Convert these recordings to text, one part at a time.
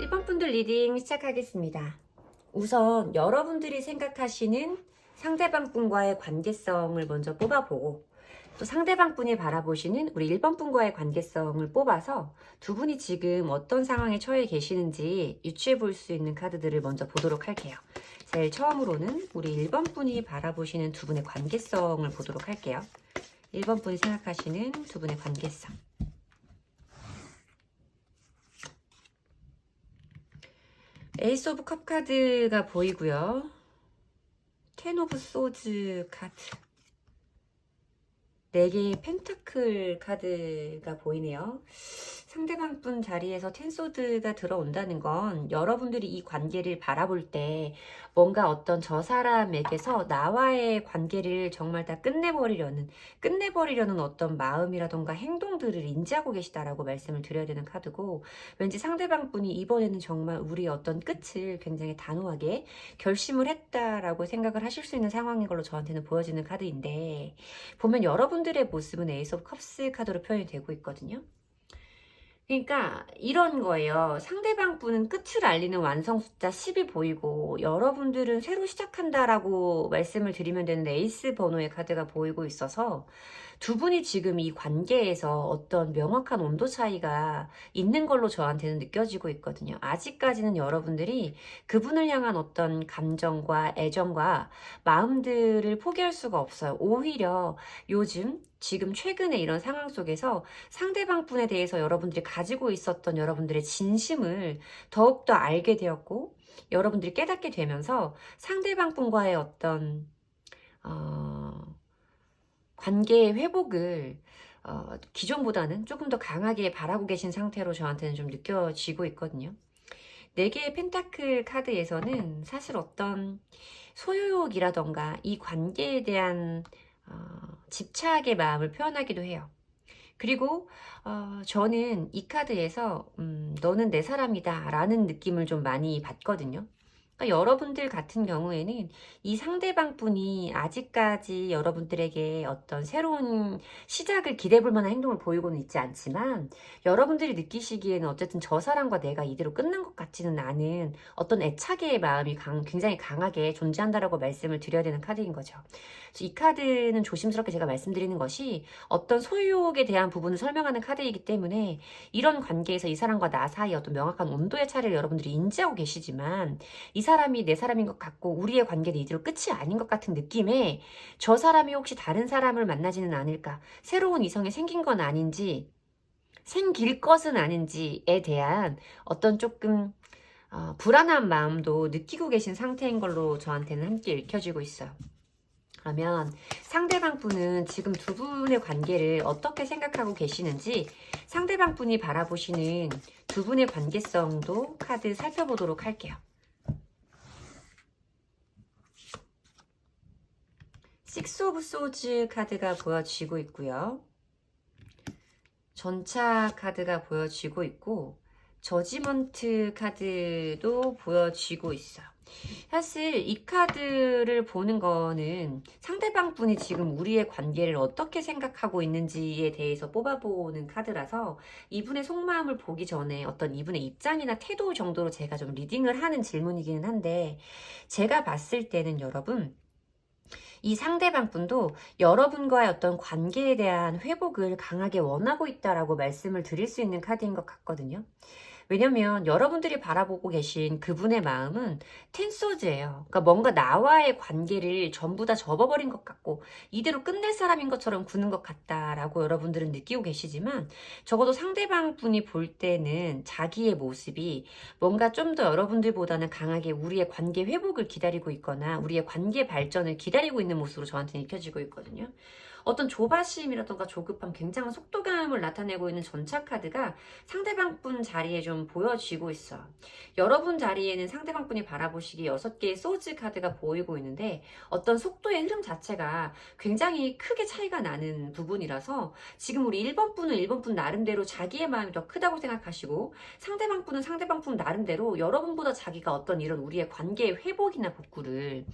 1번 분들 리딩 시작하겠습니다. 우선 여러분들이 생각하시는 상대방 분과의 관계성을 먼저 뽑아보고 또 상대방 분이 바라보시는 우리 1번 분과의 관계성을 뽑아서 두 분이 지금 어떤 상황에 처해 계시는지 유추해 볼 수 있는 카드들을 먼저 보도록 할게요. 제일 처음으로는 우리 1번 분이 바라보시는 두 분의 관계성을 보도록 할게요. 1번 분이 생각하시는 두 분의 관계성. 에이스 오브 컵 카드가 보이고요. 텐 오브 소즈 카드, 4개의 펜타클 카드가 보이네요. 상대방 분 자리에서 텐소드가 들어온다는 건 여러분들이 이 관계를 바라볼 때 뭔가 어떤 저 사람에게서 나와의 관계를 정말 다 끝내버리려는 어떤 마음이라던가 행동들을 인지하고 계시다라고 말씀을 드려야 되는 카드고, 왠지 상대방 분이 이번에는 정말 우리의 어떤 끝을 굉장히 단호하게 결심을 했다라고 생각을 하실 수 있는 상황인 걸로 저한테는 보여지는 카드인데, 보면 여러분들의 모습은 에이스 오브 컵스 카드로 표현이 되고 있거든요. 그러니까 이런 거예요. 상대방 분은 끝을 알리는 완성 숫자 10이 보이고 여러분들은 새로 시작한다라고 말씀을 드리면 되는 에이스 번호의 카드가 보이고 있어서 두 분이 지금 이 관계에서 어떤 명확한 온도 차이가 있는 걸로 저한테는 느껴지고 있거든요. 아직까지는 여러분들이 그분을 향한 어떤 감정과 애정과 마음들을 포기할 수가 없어요. 오히려 요즘 지금 최근에 이런 상황 속에서 상대방 분에 대해서 여러분들이 가지고 있었던 여러분들의 진심을 더욱더 알게 되었고, 여러분들이 깨닫게 되면서 상대방 분과의 어떤 관계의 회복을 기존보다는 조금 더 강하게 바라고 계신 상태로 저한테는 좀 느껴지고 있거든요. 4개의 펜타클 카드에서는 사실 어떤 소유욕이라던가 이 관계에 대한 집착의 마음을 표현하기도 해요. 그리고 저는 이 카드에서 너는 내 사람이다 라는 느낌을 좀 많이 받거든요. 그러니까 여러분들 같은 경우에는 이 상대방 분이 아직까지 여러분들에게 어떤 새로운 시작을 기대해 볼 만한 행동을 보이고는 있지 않지만, 여러분들이 느끼시기에는 어쨌든 저 사람과 내가 이대로 끝난 것 같지는 않은 어떤 애착의 마음이 굉장히 강하게 존재한다라고 말씀을 드려야 되는 카드인 거죠. 그래서 이 카드는 조심스럽게 제가 말씀드리는 것이 어떤 소유욕에 대한 부분을 설명하는 카드이기 때문에, 이런 관계에서 이 사람과 나 사이 어떤 명확한 온도의 차이를 여러분들이 인지하고 계시지만, 이 사람이 내 사람인 것 같고 우리의 관계는 이대로 끝이 아닌 것 같은 느낌에 저 사람이 혹시 다른 사람을 만나지는 않을까, 새로운 이성이 생긴 건 아닌지, 생길 것은 아닌지에 대한 어떤 조금 불안한 마음도 느끼고 계신 상태인 걸로 저한테는 함께 읽혀지고 있어요. 그러면 상대방 분은 지금 두 분의 관계를 어떻게 생각하고 계시는지, 상대방 분이 바라보시는 두 분의 관계성도 카드 살펴보도록 할게요. 식스 오브 소즈 카드가 보여지고 있고요. 전차 카드가 보여지고 있고, 저지먼트 카드도 보여지고 있어요. 사실 이 카드를 보는 거는 상대방 분이 지금 우리의 관계를 어떻게 생각하고 있는지에 대해서 뽑아보는 카드라서, 이분의 속마음을 보기 전에 어떤 이분의 입장이나 태도 정도로 제가 좀 리딩을 하는 질문이기는 한데, 제가 봤을 때는 여러분, 이 상대방 분도 여러분과의 어떤 관계에 대한 회복을 강하게 원하고 있다라고 말씀을 드릴 수 있는 카드인 것 같거든요. 왜냐면 여러분들이 바라보고 계신 그분의 마음은 텐소즈예요. 그러니까 뭔가 나와의 관계를 전부 다 접어버린 것 같고 이대로 끝낼 사람인 것처럼 구는 것 같다라고 여러분들은 느끼고 계시지만, 적어도 상대방 분이 볼 때는 자기의 모습이 뭔가 좀 더 여러분들보다는 강하게 우리의 관계 회복을 기다리고 있거나 우리의 관계 발전을 기다리고 있는 모습으로 저한테 느껴지고 있거든요. 어떤 조바심이라던가 조급함, 굉장한 속도감을 나타내고 있는 전차 카드가 상대방 분 자리에 좀 보여지고 있어요. 여러분 자리에는 상대방 분이 바라보시기에 6개의 소즈 카드가 보이고 있는데, 어떤 속도의 흐름 자체가 굉장히 크게 차이가 나는 부분이라서 지금 우리 1번 분은 1번 분 나름대로 자기의 마음이 더 크다고 생각하시고, 상대방 분은 상대방 분 나름대로 여러분보다 자기가 어떤 이런 우리의 관계의 회복이나 복구를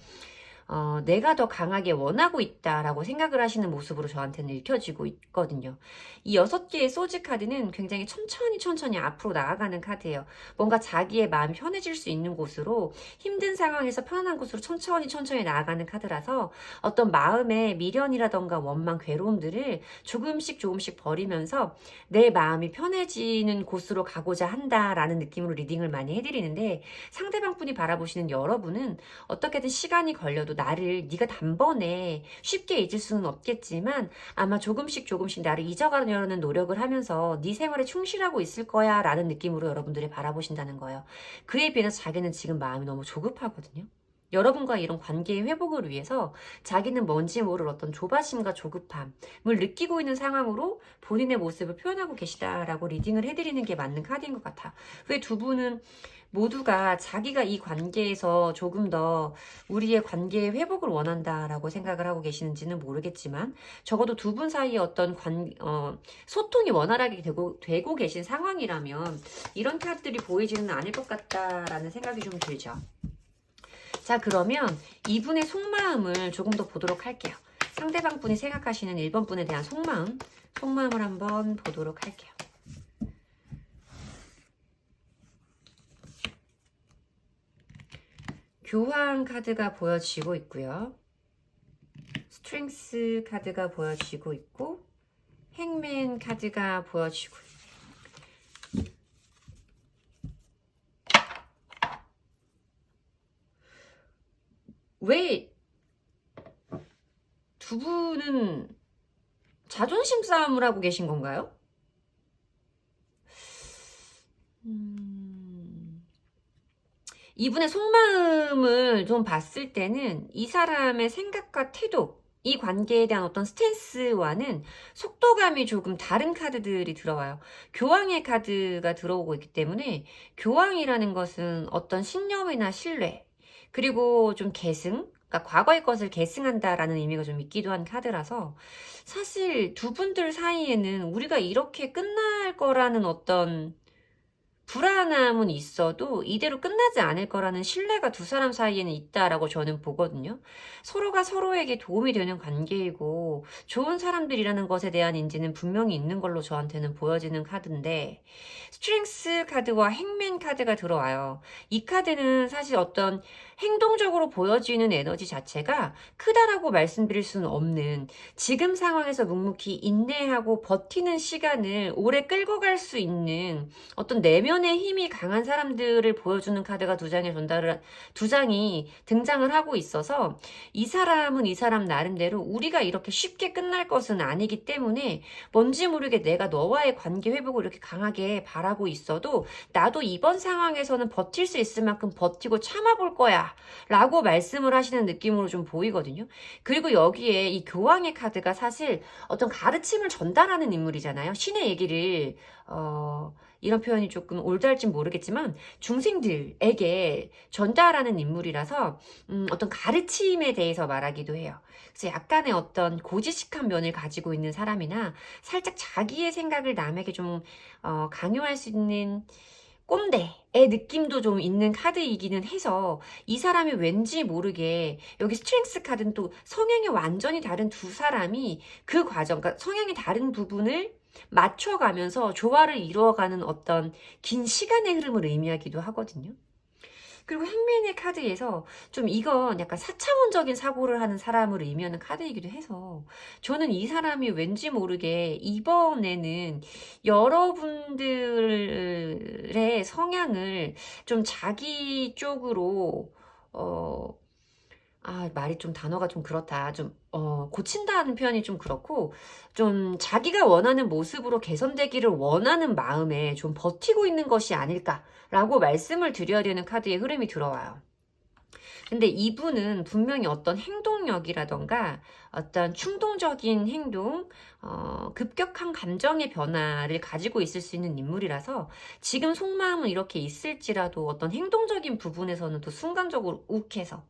내가 더 강하게 원하고 있다라고 생각을 하시는 모습으로 저한테는 읽혀지고 있거든요. 이 6개의 소즈 카드는 굉장히 천천히 앞으로 나아가는 카드예요. 뭔가 자기의 마음이 편해질 수 있는 곳으로, 힘든 상황에서 편안한 곳으로 천천히 나아가는 카드라서 어떤 마음의 미련이라던가 원망, 괴로움들을 조금씩 버리면서 내 마음이 편해지는 곳으로 가고자 한다라는 느낌으로 리딩을 많이 해드리는데, 상대방 분이 바라보시는 여러분은 어떻게든 시간이 걸려도 나를 네가 단번에 쉽게 잊을 수는 없겠지만 아마 조금씩 나를 잊어가려는 노력을 하면서 네 생활에 충실하고 있을 거야 라는 느낌으로 여러분들이 바라보신다는 거예요. 그에 비해서 자기는 지금 마음이 너무 조급하거든요. 여러분과 이런 관계의 회복을 위해서 자기는 뭔지 모를 어떤 조바심과 조급함을 느끼고 있는 상황으로 본인의 모습을 표현하고 계시다라고 리딩을 해드리는 게 맞는 카드인 것 같아. 왜 두 분은 모두가 자기가 이 관계에서 조금 더 우리의 관계의 회복을 원한다라고 생각을 하고 계시는지는 모르겠지만, 적어도 두 분 사이에 어떤 소통이 원활하게 되고 계신 상황이라면 이런 카드들이 보이지는 않을 것 같다라는 생각이 좀 들죠. 자, 그러면 이분의 속마음을 조금 더 보도록 할게요. 상대방 분이 생각하시는 1번 분에 대한 속마음을 한번 보도록 할게요. 교황 카드가 보여지고 있고요. 스트렝스 카드가 보여지고 있고, 행맨 카드가 보여지고 있고. 왜 두 분은 자존심 싸움을 하고 계신 건가요? 이분의 속마음을 좀 봤을 때는 이 사람의 생각과 태도, 이 관계에 대한 어떤 스탠스와는 속도감이 조금 다른 카드들이 들어와요. 교황의 카드가 들어오고 있기 때문에, 교황이라는 것은 어떤 신념이나 신뢰, 그리고 좀 계승, 그러니까 과거의 것을 계승한다라는 의미가 좀 있기도 한 카드라서, 사실 두 분들 사이에는 우리가 이렇게 끝날 거라는 어떤 불안함은 있어도 이대로 끝나지 않을 거라는 신뢰가 두 사람 사이에는 있다라고 저는 보거든요. 서로가 서로에게 도움이 되는 관계이고 좋은 사람들이라는 것에 대한 인지는 분명히 있는 걸로 저한테는 보여지는 카드인데, 스트렝스 카드와 행맨 카드가 들어와요. 이 카드는 사실 어떤 행동적으로 보여지는 에너지 자체가 크다라고 말씀드릴 수는 없는, 지금 상황에서 묵묵히 인내하고 버티는 시간을 오래 끌고 갈 수 있는 어떤 내면의 힘이 강한 사람들을 보여주는 카드가 두 장이 등장을 하고 있어서, 이 사람은 이 사람 나름대로 우리가 이렇게 쉽게 끝날 것은 아니기 때문에 뭔지 모르게 내가 너와의 관계 회복을 이렇게 강하게 바라고 있어도 나도 이번 상황에서는 버틸 수 있을 만큼 버티고 참아볼 거야 라고 말씀을 하시는 느낌으로 좀 보이거든요. 그리고 여기에 이 교황의 카드가 사실 어떤 가르침을 전달하는 인물이잖아요. 신의 얘기를 이런 표현이 조금 올드할진 모르겠지만 중생들에게 전달하는 인물이라서 어떤 가르침에 대해서 말하기도 해요. 그래서 약간의 어떤 고지식한 면을 가지고 있는 사람이나 살짝 자기의 생각을 남에게 좀 강요할 수 있는 꼰대의 느낌도 좀 있는 카드이기는 해서, 이 사람이 왠지 모르게, 여기 스트렝스 카드는 또 성향이 완전히 다른 두 사람이 그 과정, 그러니까 성향이 다른 부분을 맞춰가면서 조화를 이루어가는 어떤 긴 시간의 흐름을 의미하기도 하거든요. 그리고 행맨의 카드에서 좀 이건 약간 4차원적인 사고를 하는 사람을 의미하는 카드이기도 해서, 저는 이 사람이 왠지 모르게 이번에는 여러분들의 성향을 좀 자기 쪽으로 말이 좀 단어가 좀 그렇다. 고친다는 표현이 좀 그렇고, 좀 자기가 원하는 모습으로 개선되기를 원하는 마음에 좀 버티고 있는 것이 아닐까라고 말씀을 드려야 되는 카드의 흐름이 들어와요. 근데 이분은 분명히 어떤 행동력이라던가 어떤 충동적인 행동, 급격한 감정의 변화를 가지고 있을 수 있는 인물이라서, 지금 속마음은 이렇게 있을지라도 어떤 행동적인 부분에서는 또 순간적으로 욱해서,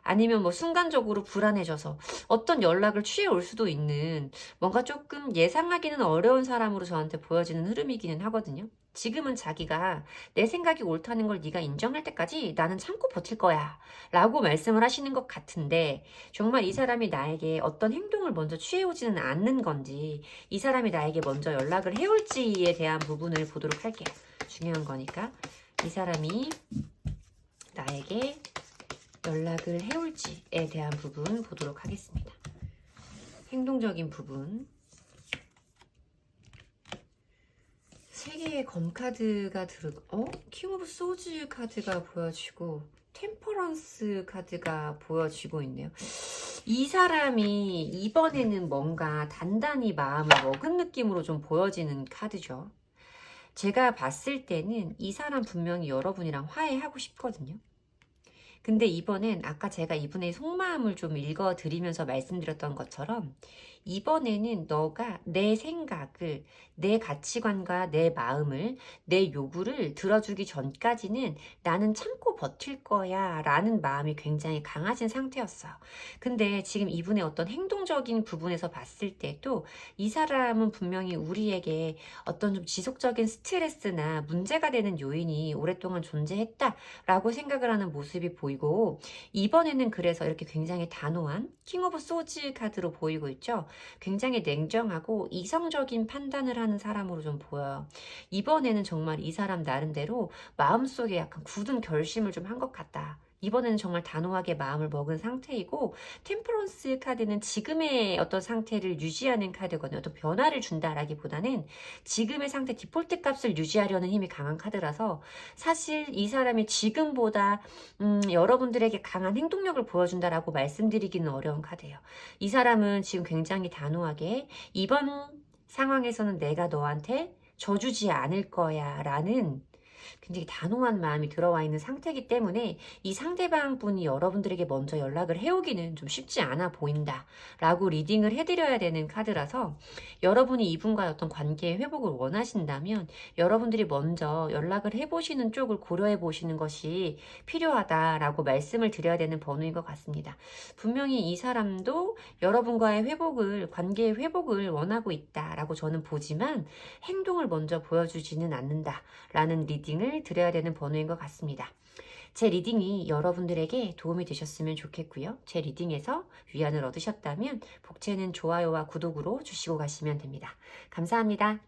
아니면 뭐 순간적으로 불안해져서 어떤 연락을 취해올 수도 있는, 뭔가 조금 예상하기는 어려운 사람으로 저한테 보여지는 흐름이기는 하거든요. 지금은 자기가 내 생각이 옳다는 걸 네가 인정할 때까지 나는 참고 버틸 거야 라고 말씀을 하시는 것 같은데, 정말 이 사람이 나에게 어떤 행동을 먼저 취해오지는 않는 건지, 이 사람이 나에게 먼저 연락을 해올지에 대한 부분을 보도록 할게요. 중요한 거니까. 이 사람이 나에게 연락을 해올지에 대한 부분 보도록 하겠습니다. 행동적인 부분. 3개의 검 카드가 킹 오브 소즈 카드가 보여지고 템퍼런스 카드가 보여지고 있네요. 이 사람이 이번에는 뭔가 단단히 마음을 먹은 느낌으로 좀 보여지는 카드죠. 제가 봤을 때는 이 사람 분명히 여러분이랑 화해하고 싶거든요. 근데 이번엔 아까 제가 이분의 속마음을 좀 읽어드리면서 말씀드렸던 것처럼, 이번에는 너가 내 생각을, 내 가치관과 내 마음을, 내 요구를 들어주기 전까지는 나는 참고 버틸 거야 라는 마음이 굉장히 강하신 상태였어요. 근데 지금 이분의 어떤 행동적인 부분에서 봤을 때도 이 사람은 분명히 우리에게 어떤 좀 지속적인 스트레스나 문제가 되는 요인이 오랫동안 존재했다라고 생각을 하는 모습이 보이고, 이번에는 그래서 이렇게 굉장히 단호한 킹 오브 소즈 카드로 보이고 있죠. 굉장히 냉정하고 이성적인 판단을 하는 사람으로 좀 보여요. 이번에는 정말 이 사람 나름대로 마음속에 약간 굳은 결심을 좀 한 것 같다. 이번에는 정말 단호하게 마음을 먹은 상태이고, 템퍼런스 카드는 지금의 어떤 상태를 유지하는 카드거든요. 또 변화를 준다라기보다는 지금의 상태 디폴트 값을 유지하려는 힘이 강한 카드라서, 사실 이 사람이 지금보다 여러분들에게 강한 행동력을 보여준다라고 말씀드리기는 어려운 카드예요. 이 사람은 지금 굉장히 단호하게 이번 상황에서는 내가 너한테 져주지 않을 거야 라는 굉장히 단호한 마음이 들어와 있는 상태이기 때문에, 이 상대방 분이 여러분들에게 먼저 연락을 해오기는 좀 쉽지 않아 보인다 라고 리딩을 해드려야 되는 카드라서, 여러분이 이분과의 어떤 관계의 회복을 원하신다면 여러분들이 먼저 연락을 해보시는 쪽을 고려해 보시는 것이 필요하다라고 말씀을 드려야 되는 번호인 것 같습니다. 분명히 이 사람도 여러분과의 회복을, 관계의 회복을 원하고 있다라고 저는 보지만 행동을 먼저 보여주지는 않는다라는 리딩을 드려야 되는 번호인 것 같습니다. 제 리딩이 여러분들에게 도움이 되셨으면 좋겠고요. 제 리딩에서 위안을 얻으셨다면 복채는 좋아요와 구독으로 주시고 가시면 됩니다. 감사합니다.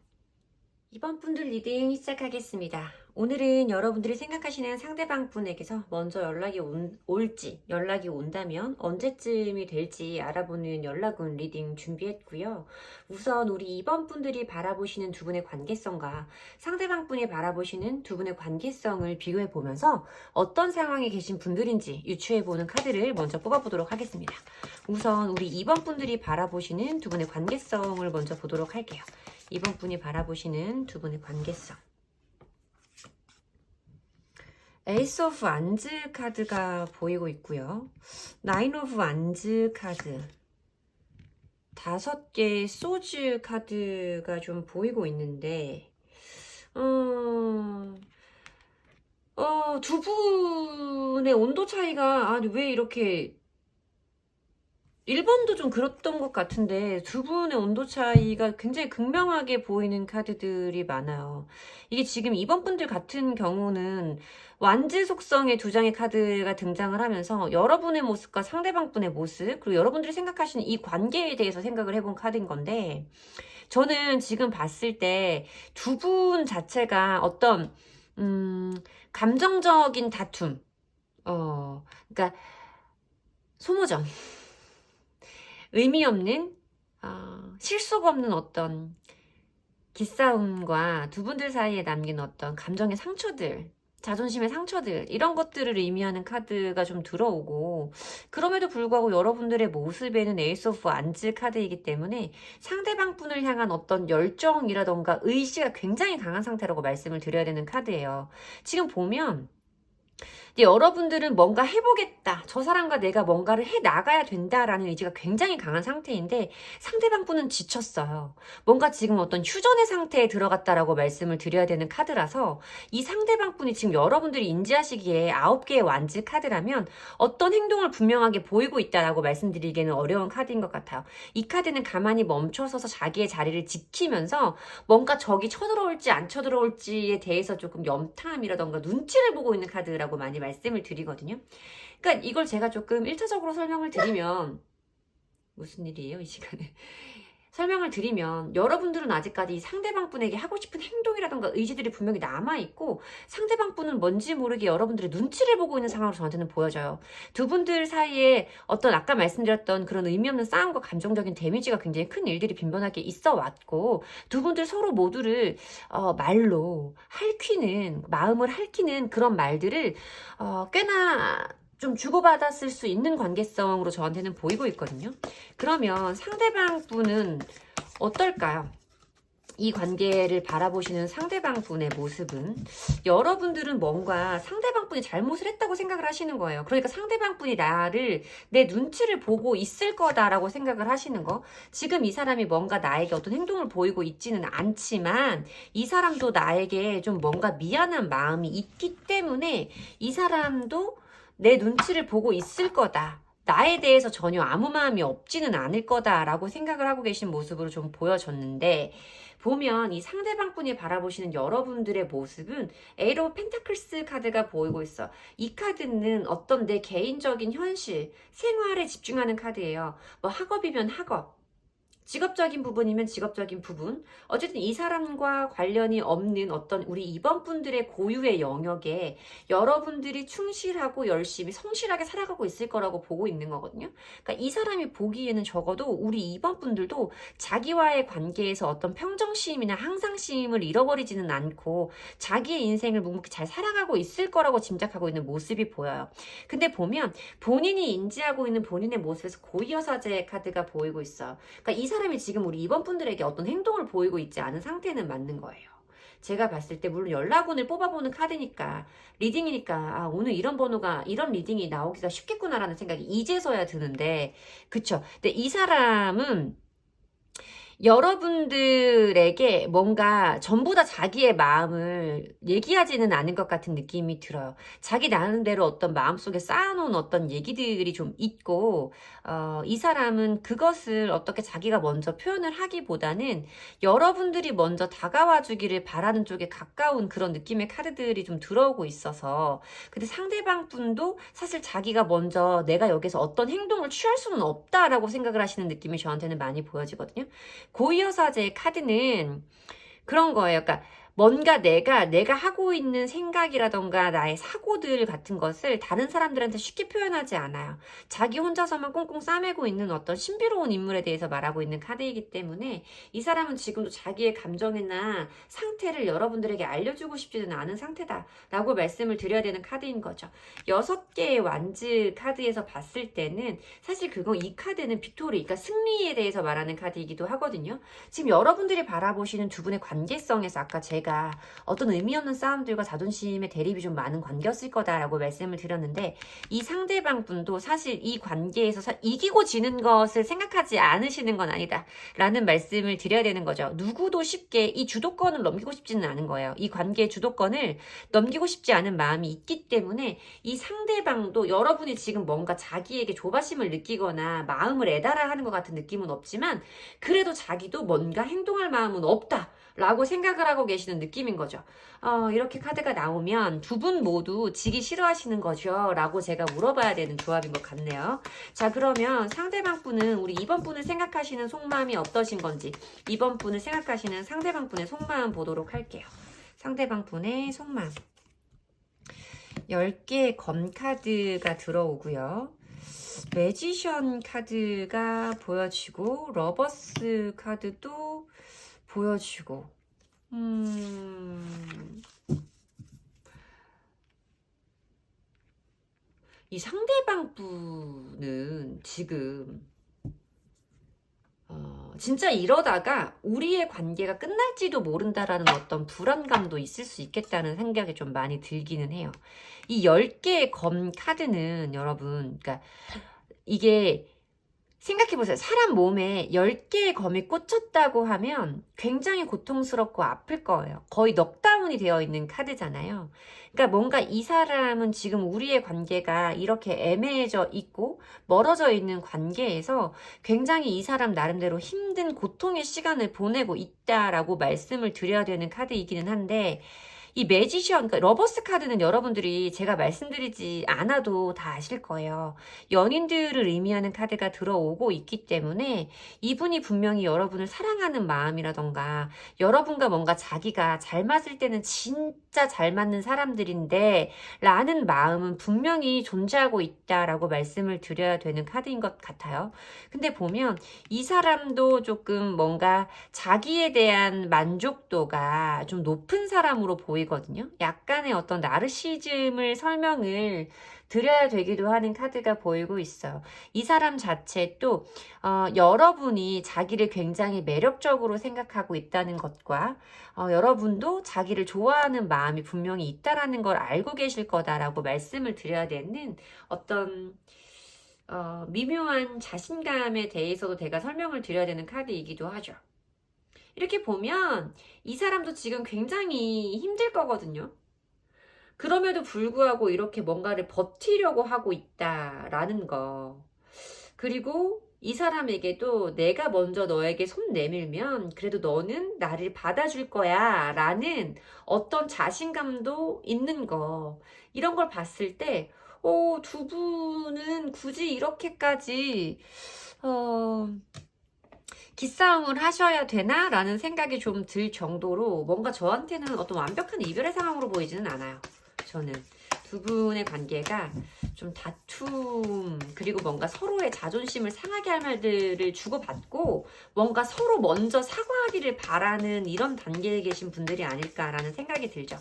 이번 분들 리딩 시작하겠습니다. 오늘은 여러분들이 생각하시는 상대방 분에게서 먼저 연락이 올지, 연락이 온다면 언제쯤이 될지 알아보는 연락운 리딩 준비했고요. 우선 우리 이번 분들이 바라보시는 두 분의 관계성과 상대방 분이 바라보시는 두 분의 관계성을 비교해 보면서 어떤 상황에 계신 분들인지 유추해 보는 카드를 먼저 뽑아보도록 하겠습니다. 우선 우리 이번 분들이 바라보시는 두 분의 관계성을 먼저 보도록 할게요. 이번 분이 바라보시는 두 분의 관계성. 에이스 오브 안즈 카드가 보이고 있고요. 나인 오브 안즈 카드, 5개의 소즈 카드가 좀 보이고 있는데, 두 분의 온도 차이가, 아니 왜 이렇게 1번도 좀 그랬던 것 같은데 두 분의 온도 차이가 굉장히 극명하게 보이는 카드들이 많아요. 이게 지금 2번 분들 같은 경우는 완즈 속성의 2장의 카드가 등장을 하면서 여러분의 모습과 상대방 분의 모습, 그리고 여러분들이 생각하시는 이 관계에 대해서 생각을 해본 카드인 건데, 저는 지금 봤을 때 두 분 자체가 어떤 감정적인 다툼, 그러니까 소모전, 의미 없는, 실속 없는 어떤 기싸움과 두 분들 사이에 남긴 어떤 감정의 상처들, 자존심의 상처들, 이런 것들을 의미하는 카드가 좀 들어오고, 그럼에도 불구하고 여러분들의 모습에는 에이스 오브 안즈 카드이기 때문에 상대방 분을 향한 어떤 열정이라던가 의지가 굉장히 강한 상태라고 말씀을 드려야 되는 카드예요. 지금 보면 근데 여러분들은 뭔가 해보겠다. 저 사람과 내가 뭔가를 해 나가야 된다라는 의지가 굉장히 강한 상태인데 상대방 분은 지쳤어요. 뭔가 지금 어떤 휴전의 상태에 들어갔다라고 말씀을 드려야 되는 카드라서 이 상대방 분이 지금 여러분들이 인지하시기에 9개의 완즈 카드라면 어떤 행동을 분명하게 보이고 있다라고 말씀드리기에는 어려운 카드인 것 같아요. 이 카드는 가만히 멈춰서서 자기의 자리를 지키면서 뭔가 적이 쳐들어올지 안 쳐들어올지에 대해서 조금 염탐이라던가 눈치를 보고 있는 카드라고 많이 말씀을 드리거든요. 그러니까 이걸 제가 조금 1차적으로 설명을 드리면 무슨 일이에요, 이 시간에? 설명을 드리면 여러분들은 아직까지 이 상대방 분에게 하고 싶은 행동이라던가 의지들이 분명히 남아있고 상대방 분은 뭔지 모르게 여러분들의 눈치를 보고 있는 상황으로 저한테는 보여져요. 두 분들 사이에 어떤 아까 말씀드렸던 그런 의미 없는 싸움과 감정적인 데미지가 굉장히 큰 일들이 빈번하게 있어 왔고 두 분들 서로 모두를 말로 핥히는 마음을 핥히는 그런 말들을 꽤나 좀 주고받았을 수 있는 관계성으로 저한테는 보이고 있거든요. 그러면 상대방 분은 어떨까요? 이 관계를 바라보시는 상대방 분의 모습은 여러분들은 뭔가 상대방 분이 잘못을 했다고 생각을 하시는 거예요. 그러니까 상대방 분이 나를 내 눈치를 보고 있을 거다라고 생각을 하시는 거. 지금 이 사람이 뭔가 나에게 어떤 행동을 보이고 있지는 않지만 이 사람도 나에게 좀 뭔가 미안한 마음이 있기 때문에 이 사람도 내 눈치를 보고 있을 거다. 나에 대해서 전혀 아무 마음이 없지는 않을 거다라고 생각을 하고 계신 모습으로 좀 보여졌는데 보면 이 상대방 분이 바라보시는 여러분들의 모습은 에이로 펜타클스 카드가 보이고 있어. 이 카드는 어떤 내 개인적인 현실, 생활에 집중하는 카드예요. 뭐 학업이면 학업, 직업적인 부분이면 직업적인 부분. 어쨌든 이 사람과 관련이 없는 어떤 우리 이번 분들의 고유의 영역에 여러분들이 충실하고 열심히 성실하게 살아가고 있을 거라고 보고 있는 거거든요. 그러니까 이 사람이 보기에는 적어도 우리 이번 분들도 자기와의 관계에서 어떤 평정심이나 항상심을 잃어버리지는 않고 자기의 인생을 묵묵히 잘 살아가고 있을 거라고 짐작하고 있는 모습이 보여요. 근데 보면 본인이 인지하고 있는 본인의 모습에서 고이여사제 카드가 보이고 있어요. 그러니까 이 사람이 지금 우리 이번 분들에게 어떤 행동을 보이고 있지 않은 상태는 맞는 거예요. 제가 봤을 때 물론 연락운을 뽑아보는 카드니까 리딩이니까 아, 오늘 이런 번호가 이런 리딩이 나오기가 쉽겠구나라는 생각이 이제서야 드는데 그쵸? 근데 이 사람은 여러분들에게 뭔가 전부 다 자기의 마음을 얘기하지는 않은 것 같은 느낌이 들어요. 자기 나름대로 어떤 마음속에 쌓아놓은 어떤 얘기들이 좀 있고 이 사람은 그것을 어떻게 자기가 먼저 표현을 하기보다는 여러분들이 먼저 다가와 주기를 바라는 쪽에 가까운 그런 느낌의 카드들이 좀 들어오고 있어서 근데 상대방 분도 사실 자기가 먼저 내가 여기서 어떤 행동을 취할 수는 없다라고 생각을 하시는 느낌이 저한테는 많이 보여지거든요. 고이여사제의 카드는 그런 거예요. 그러니까 뭔가 내가 하고 있는 생각이라던가 나의 사고들 같은 것을 다른 사람들한테 쉽게 표현하지 않아요. 자기 혼자서만 꽁꽁 싸매고 있는 어떤 신비로운 인물에 대해서 말하고 있는 카드이기 때문에 이 사람은 지금도 자기의 감정이나 상태를 여러분들에게 알려주고 싶지는 않은 상태다라고 말씀을 드려야 되는 카드인 거죠. 6개의 완즈 카드에서 봤을 때는 사실 이 카드는 빅토리, 그러니까 승리에 대해서 말하는 카드이기도 하거든요. 지금 여러분들이 바라보시는 두 분의 관계성에서 아까 제가 어떤 의미 없는 싸움들과 자존심의 대립이 좀 많은 관계였을 거다라고 말씀을 드렸는데 이 상대방 분도 사실 이 관계에서 이기고 지는 것을 생각하지 않으시는 건 아니다 라는 말씀을 드려야 되는 거죠. 누구도 쉽게 이 주도권을 넘기고 싶지는 않은 거예요. 이 관계의 주도권을 넘기고 싶지 않은 마음이 있기 때문에 이 상대방도 여러분이 지금 뭔가 자기에게 조바심을 느끼거나 마음을 애달아 하는 것 같은 느낌은 없지만 그래도 자기도 뭔가 행동할 마음은 없다 라고 생각을 하고 계시는 느낌인 거죠. 이렇게 카드가 나오면 두 분 모두 지기 싫어하시는 거죠? 라고 제가 물어봐야 되는 조합인 것 같네요. 자, 그러면 상대방 분은 우리 이번 분을 생각하시는 속마음이 어떠신 건지 이번 분을 생각하시는 상대방 분의 속마음 보도록 할게요. 상대방 분의 속마음. 10개의 검 카드가 들어오고요. 매지션 카드가 보여지고 러버스 카드도 보여주고 이 상대방 분은 지금 진짜 이러다가 우리의 관계가 끝날지도 모른다라는 어떤 불안감도 있을 수 있겠다는 생각이 좀 많이 들기는 해요. 이 10개의 검 카드는 여러분, 그러니까 이게 생각해보세요. 사람 몸에 10개의 검이 꽂혔다고 하면 굉장히 고통스럽고 아플 거예요. 거의 넉다운이 되어 있는 카드잖아요. 그러니까 뭔가 이 사람은 지금 우리의 관계가 이렇게 애매해져 있고 멀어져 있는 관계에서 굉장히 이 사람 나름대로 힘든 고통의 시간을 보내고 있다라고 말씀을 드려야 되는 카드이기는 한데, 이 매지션, 그러니까 러버스 카드는 여러분들이 제가 말씀드리지 않아도 다 아실 거예요. 연인들을 의미하는 카드가 들어오고 있기 때문에 이분이 분명히 여러분을 사랑하는 마음이라던가 여러분과 뭔가 자기가 잘 맞을 때는 진짜 잘 맞는 사람들인데 라는 마음은 분명히 존재하고 있다라고 말씀을 드려야 되는 카드인 것 같아요. 근데 보면 이 사람도 조금 뭔가 자기에 대한 만족도가 좀 높은 사람으로 보이거든요. 약간의 어떤 나르시즘을 설명을 드려야 되기도 하는 카드가 보이고 있어요. 이 사람 자체 또 여러분이 자기를 굉장히 매력적으로 생각하고 있다는 것과 여러분도 자기를 좋아하는 마음이 분명히 있다라는 걸 알고 계실 거다라고 말씀을 드려야 되는 어떤 미묘한 자신감에 대해서도 제가 설명을 드려야 되는 카드이기도 하죠. 이렇게 보면 이 사람도 지금 굉장히 힘들 거거든요. 그럼에도 불구하고 이렇게 뭔가를 버티려고 하고 있다라는 거. 그리고 이 사람에게도 내가 먼저 너에게 손 내밀면 그래도 너는 나를 받아줄 거야 라는 어떤 자신감도 있는 거. 이런 걸 봤을 때, 두 분은 굳이 이렇게까지, 기싸움을 하셔야 되나? 라는 생각이 좀 들 정도로 뭔가 저한테는 어떤 완벽한 이별의 상황으로 보이지는 않아요. 저는 두 분의 관계가 좀 다툼, 그리고 뭔가 서로의 자존심을 상하게 할 말들을 주고받고 뭔가 서로 먼저 사과하기를 바라는 이런 단계에 계신 분들이 아닐까라는 생각이 들죠.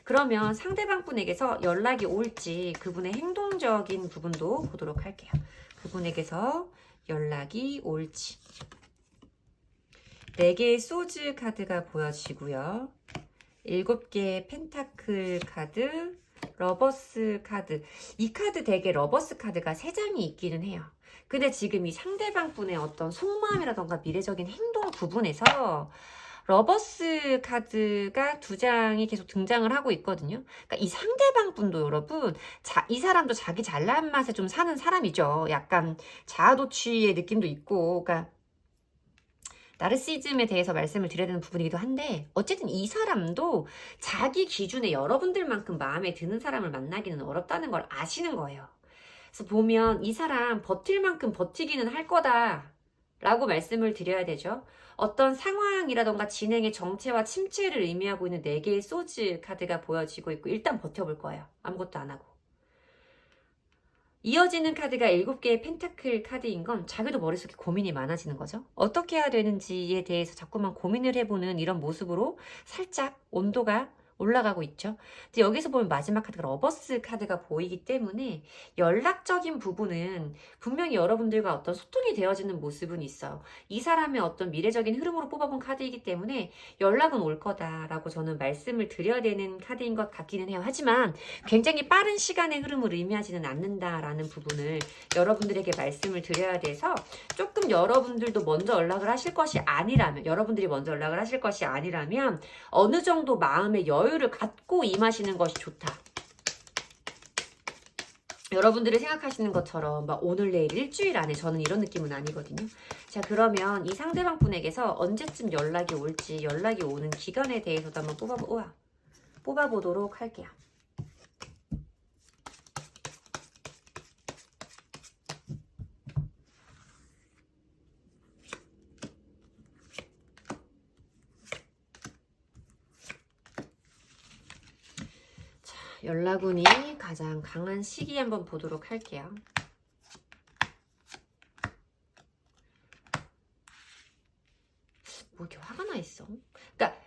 그러면 상대방 분에게서 연락이 올지 그분의 행동적인 부분도 보도록 할게요. 그분에게서 연락이 올지. 4개의 소즈 카드가 보여지고요. 7개의 펜타클 카드, 러버스 카드. 이 카드 되게 러버스 카드가 3장이 있기는 해요. 근데 지금 이 상대방 분의 어떤 속마음이라던가 미래적인 행동 부분에서 러버스 카드가 2장이 계속 등장을 하고 있거든요. 그러니까 이 상대방 분도 여러분, 이 사람도 자기 잘난 맛에 좀 사는 사람이죠. 약간 자아도취의 느낌도 있고, 그러니까 나르시즘에 대해서 말씀을 드려야 되는 부분이기도 한데, 어쨌든 이 사람도 자기 기준에 여러분들만큼 마음에 드는 사람을 만나기는 어렵다는 걸 아시는 거예요. 그래서 보면 이 사람 버틸 만큼 버티기는 할 거다 라고 말씀을 드려야 되죠. 어떤 상황이라던가 진행의 정체와 침체를 의미하고 있는 4개의 소즈 카드가 보여지고 있고, 일단 버텨볼 거예요. 아무것도 안 하고. 이어지는 카드가 7개의 펜타클 카드인 건 자기도 머릿속에 고민이 많아지는 거죠. 어떻게 해야 되는지에 대해서 자꾸만 고민을 해보는 이런 모습으로 살짝 온도가 올라가고 있죠. 근데 여기서 보면 마지막 카드가 러버스 카드가 보이기 때문에 연락적인 부분은 분명히 여러분들과 어떤 소통이 되어지는 모습은 있어요. 이 사람의 어떤 미래적인 흐름으로 뽑아본 카드이기 때문에 연락은 올 거다라고 저는 말씀을 드려야 되는 카드인 것 같기는 해요. 하지만 굉장히 빠른 시간의 흐름을 의미하지는 않는다라는 부분을 여러분들에게 말씀을 드려야 돼서, 조금 여러분들도 먼저 연락을 하실 것이 아니라면, 여러분들이 먼저 연락을 하실 것이 아니라면 어느 정도 마음의 여유를 갖고 임하시는 것이 좋다. 여러분들이 생각하시는 것처럼 막 오늘 내일 일주일 안에, 저는 이런 느낌은 아니거든요. 자, 그러면 이 상대방 분에게서 언제쯤 연락이 올지, 연락이 오는 기간에 대해서도 한번 뽑아보도록 할게요. 연락운이 가장 강한 시기 한번 보도록 할게요. 뭐 이렇게 화가 나 있어? 그러니까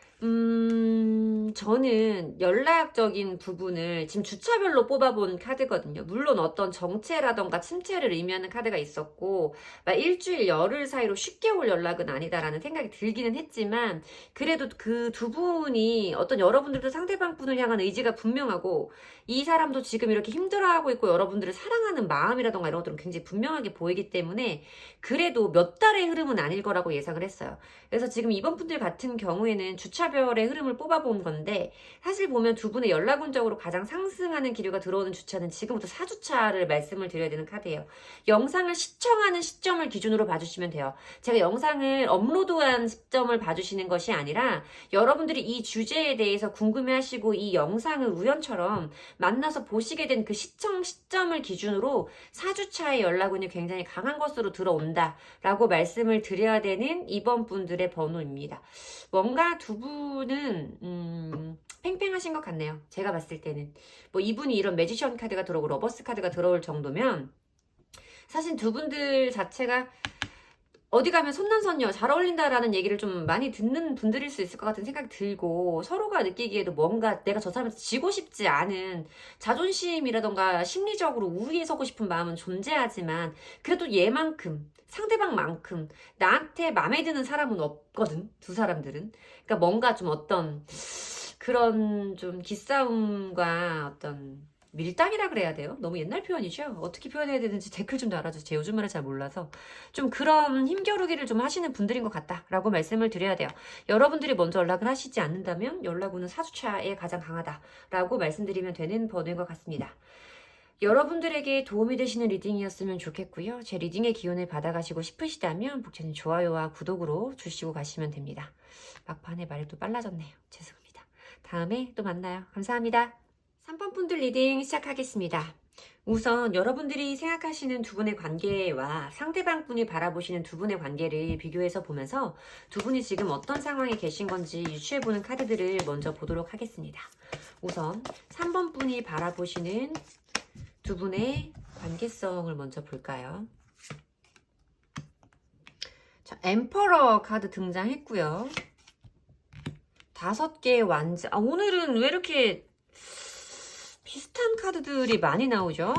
저는 연락적인 부분을 지금 주차별로 뽑아본 카드거든요. 물론 어떤 정체라던가 침체를 의미하는 카드가 있었고, 막 일주일, 열흘 사이로 쉽게 올 연락은 아니다라는 생각이 들기는 했지만, 그래도 그 두 분이 어떤 여러분들도 상대방 분을 향한 의지가 분명하고, 이 사람도 지금 이렇게 힘들어하고 있고, 여러분들을 사랑하는 마음이라던가 이런 것들은 굉장히 분명하게 보이기 때문에, 그래도 몇 달의 흐름은 아닐 거라고 예상을 했어요. 그래서 지금 이번 분들 같은 경우에는 주차별의 흐름을 뽑아본 건데, 사실 보면 두 분의 연락 운적으로 가장 상승하는 기류가 들어오는 주차는 지금부터 4주차를 말씀을 드려야 되는 카드예요. 영상을 시청하는 시점을 기준으로 봐주시면 돼요. 제가 영상을 업로드한 시점을 봐주시는 것이 아니라 여러분들이 이 주제에 대해서 궁금해하시고 이 영상을 우연처럼 만나서 보시게 된 그 시청 시점을 기준으로 4주차의 연락 운이 굉장히 강한 것으로 들어온다 라고 말씀을 드려야 되는 이번 분들의 번호입니다. 뭔가 두 분은 팽팽하신 것 같네요. 제가 봤을 때는 뭐 이분이 이런 매지션 카드가 들어오고 러버스 카드가 들어올 정도면 사실 두 분들 자체가 어디 가면 손남선녀 잘 어울린다라는 얘기를 좀 많이 듣는 분들일 수 있을 것 같은 생각이 들고, 서로가 느끼기에도 뭔가 내가 저 사람한테 지고 싶지 않은 자존심이라던가 심리적으로 우위에 서고 싶은 마음은 존재하지만, 그래도 얘만큼 상대방만큼 나한테 마음에 드는 사람은 없거든, 두 사람들은. 그러니까 뭔가 좀 어떤 그런 좀 기싸움과 어떤 밀당이라 그래야 돼요? 너무 옛날 표현이죠? 어떻게 표현해야 되는지 댓글 좀 달아주세요. 제 요즘 말을 잘 몰라서. 좀 그런 힘겨루기를 좀 하시는 분들인 것 같다라고 말씀을 드려야 돼요. 여러분들이 먼저 연락을 하시지 않는다면 연락운은 4주차에 가장 강하다라고 말씀드리면 되는 번호인 것 같습니다. 여러분들에게 도움이 되시는 리딩이었으면 좋겠고요. 제 리딩의 기운을 받아가시고 싶으시다면 복채는 좋아요와 구독으로 주시고 가시면 됩니다. 막판에 말이 또 빨라졌네요. 죄송합니다. 다음에 또 만나요. 감사합니다. 3번 분들 리딩 시작하겠습니다. 우선 여러분들이 생각하시는 두 분의 관계와 상대방 분이 바라보시는 두 분의 관계를 비교해서 보면서 두 분이 지금 어떤 상황에 계신 건지 유추해보는 카드들을 먼저 보도록 하겠습니다. 우선 3번 분이 바라보시는 두 분의 관계성을 먼저 볼까요? 자, 엠퍼러 카드 등장했고요. 5개의 완즈. 오늘은 왜 이렇게 비슷한 카드들이 많이 나오죠?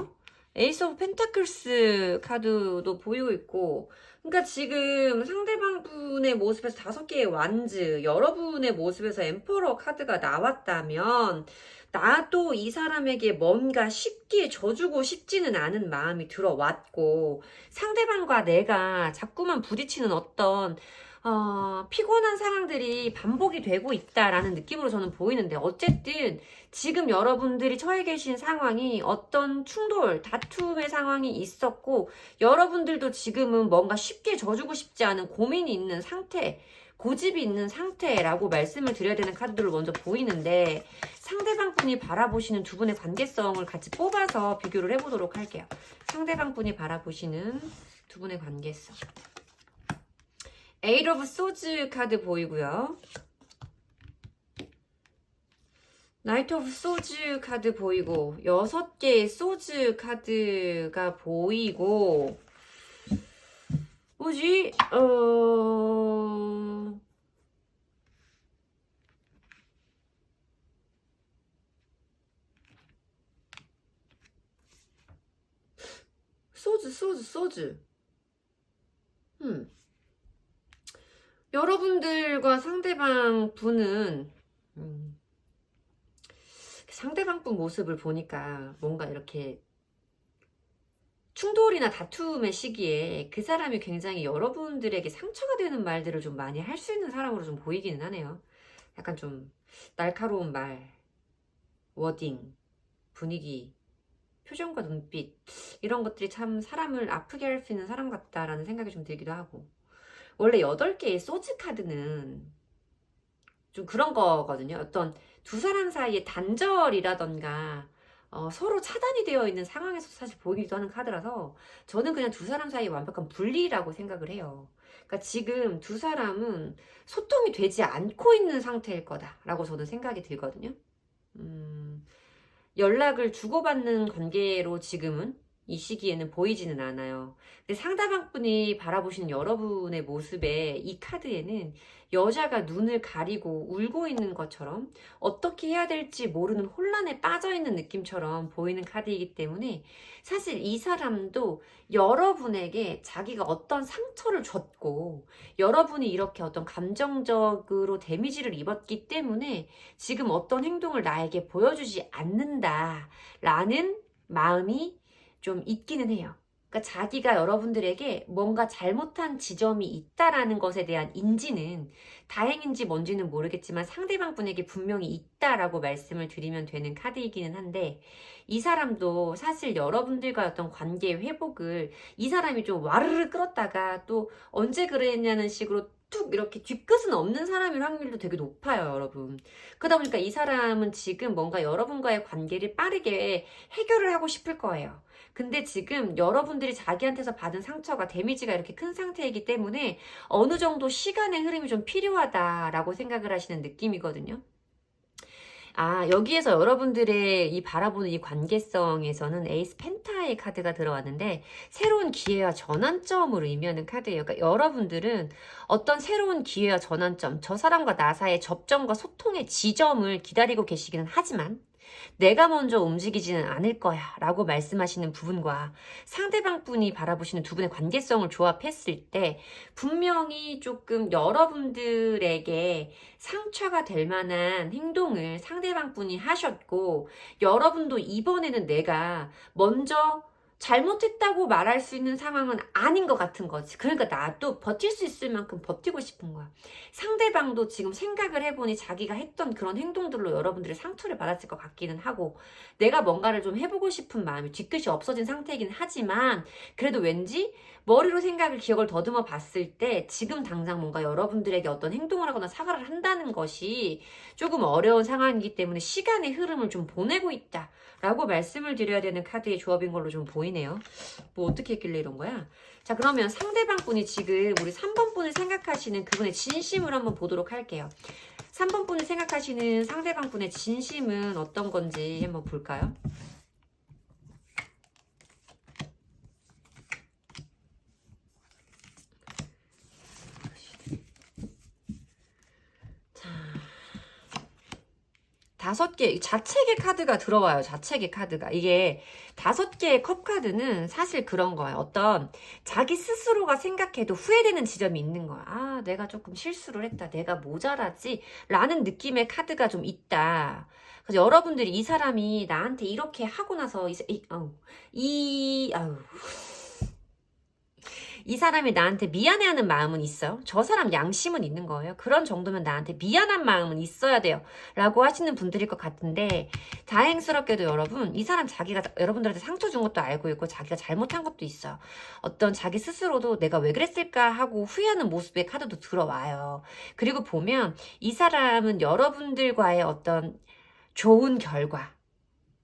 에이스 오브 펜타클스 카드도 보이고 있고, 그러니까 지금 상대방 분의 모습에서 5개의 완즈, 여러분의 모습에서 엠퍼러 카드가 나왔다면 나도 이 사람에게 뭔가 쉽게 져주고 싶지는 않은 마음이 들어왔고, 상대방과 내가 자꾸만 부딪히는 어떤 피곤한 상황들이 반복이 되고 있다라는 느낌으로 저는 보이는데, 어쨌든 지금 여러분들이 처해 계신 상황이 어떤 충돌, 다툼의 상황이 있었고, 여러분들도 지금은 뭔가 쉽게 져주고 싶지 않은 고민이 있는 상태, 고집이 있는 상태라고 말씀을 드려야 되는 카드들을 먼저 보이는데, 상대방 분이 바라보시는 두 분의 관계성을 같이 뽑아서 비교를 해보도록 할게요. 상대방 분이 바라보시는 두 분의 관계성. 에이트 오브 소즈 카드 보이고요. 나이트 오브 소즈 카드 보이고, 6개의 소즈 카드가 보이고, 뭐지? 소즈. 여러분들과 상대방 분은, 상대방 분 모습을 보니까 뭔가 이렇게 충돌이나 다툼의 시기에 그 사람이 굉장히 여러분들에게 상처가 되는 말들을 좀 많이 할 수 있는 사람으로 좀 보이기는 하네요. 약간 좀 날카로운 말, 워딩, 분위기, 표정과 눈빛, 이런 것들이 참 사람을 아프게 할 수 있는 사람 같다라는 생각이 좀 들기도 하고, 원래 8개의 소즈 카드는 좀 그런 거거든요. 어떤 두 사람 사이의 단절이라던가 서로 차단이 되어 있는 상황에서 사실 보이기도 하는 카드라서, 저는 그냥 두 사람 사이의 완벽한 분리라고 생각을 해요. 그러니까 지금 두 사람은 소통이 되지 않고 있는 상태일 거다라고 저는 생각이 들거든요. 연락을 주고받는 관계로 지금은 이 시기에는 보이지는 않아요. 근데 상대방 분이 바라보시는 여러분의 모습에 이 카드에는 여자가 눈을 가리고 울고 있는 것처럼 어떻게 해야 될지 모르는 혼란에 빠져 있는 느낌처럼 보이는 카드이기 때문에 사실 이 사람도 여러분에게 자기가 어떤 상처를 줬고 여러분이 이렇게 어떤 감정적으로 데미지를 입었기 때문에 지금 어떤 행동을 나에게 보여주지 않는다라는 마음이 좀 있기는 해요. 그러니까 자기가 여러분들에게 뭔가 잘못한 지점이 있다라는 것에 대한 인지는 다행인지 뭔지는 모르겠지만 상대방 분에게 분명히 있다라고 말씀을 드리면 되는 카드이기는 한데 이 사람도 사실 여러분들과 어떤 관계 회복을 이 사람이 좀 와르르 끌었다가 또 언제 그랬냐는 식으로 툭 이렇게 뒤끝은 없는 사람일 확률도 되게 높아요, 여러분. 그러다 보니까 이 사람은 지금 뭔가 여러분과의 관계를 빠르게 해결을 하고 싶을 거예요. 근데 지금 여러분들이 자기한테서 받은 상처가 데미지가 이렇게 큰 상태이기 때문에 어느 정도 시간의 흐름이 좀 필요하다라고 생각을 하시는 느낌이거든요. 아, 여기에서 여러분들의 이 바라보는 이 관계성에서는 에이스 펜타의 카드가 들어왔는데 새로운 기회와 전환점을 의미하는 카드예요. 그러니까 여러분들은 어떤 새로운 기회와 전환점, 저 사람과 나 사이의 접점과 소통의 지점을 기다리고 계시기는 하지만 내가 먼저 움직이지는 않을 거야 라고 말씀하시는 부분과 상대방 분이 바라보시는 두 분의 관계성을 조합했을 때 분명히 조금 여러분들에게 상처가 될 만한 행동을 상대방 분이 하셨고 여러분도 이번에는 내가 먼저 잘못했다고 말할 수 있는 상황은 아닌 것 같은 거지. 그러니까 나도 버틸 수 있을 만큼 버티고 싶은 거야. 상대방도 지금 생각을 해보니 자기가 했던 그런 행동들로 여러분들의 상처를 받았을 것 같기는 하고 내가 뭔가를 좀 해보고 싶은 마음이 뒤끝이 없어진 상태이긴 하지만 그래도 왠지 머리로 생각을 기억을 더듬어 봤을 때 지금 당장 뭔가 여러분들에게 어떤 행동을 하거나 사과를 한다는 것이 조금 어려운 상황이기 때문에 시간의 흐름을 좀 보내고 있다 라고 말씀을 드려야 되는 카드의 조합인 걸로 좀 보이네요. 뭐 어떻게 했길래 이런 거야? 자, 그러면 상대방 분이 지금 우리 3번 분을 생각하시는 그분의 진심을 한번 보도록 할게요. 3번 분을 생각하시는 상대방 분의 진심은 어떤 건지 한번 볼까요? 자, 5개 자책의 카드가 들어와요. 자책의 카드가. 이게 5개의 컵 카드는 사실 그런 거예요. 어떤 자기 스스로가 생각해도 후회되는 지점이 있는 거야. 아, 내가 조금 실수를 했다. 내가 모자라지? 라는 느낌의 카드가 좀 있다. 그래서 여러분들이 이 사람이 나한테 이렇게 하고 나서 이 사람이 나한테 미안해하는 마음은 있어요. 저 사람 양심은 있는 거예요. 그런 정도면 나한테 미안한 마음은 있어야 돼요. 라고 하시는 분들일 것 같은데 다행스럽게도 여러분 이 사람 자기가 여러분들한테 상처 준 것도 알고 있고 자기가 잘못한 것도 있어요. 어떤 자기 스스로도 내가 왜 그랬을까 하고 후회하는 모습의 카드도 들어와요. 그리고 보면 이 사람은 여러분들과의 어떤 좋은 결과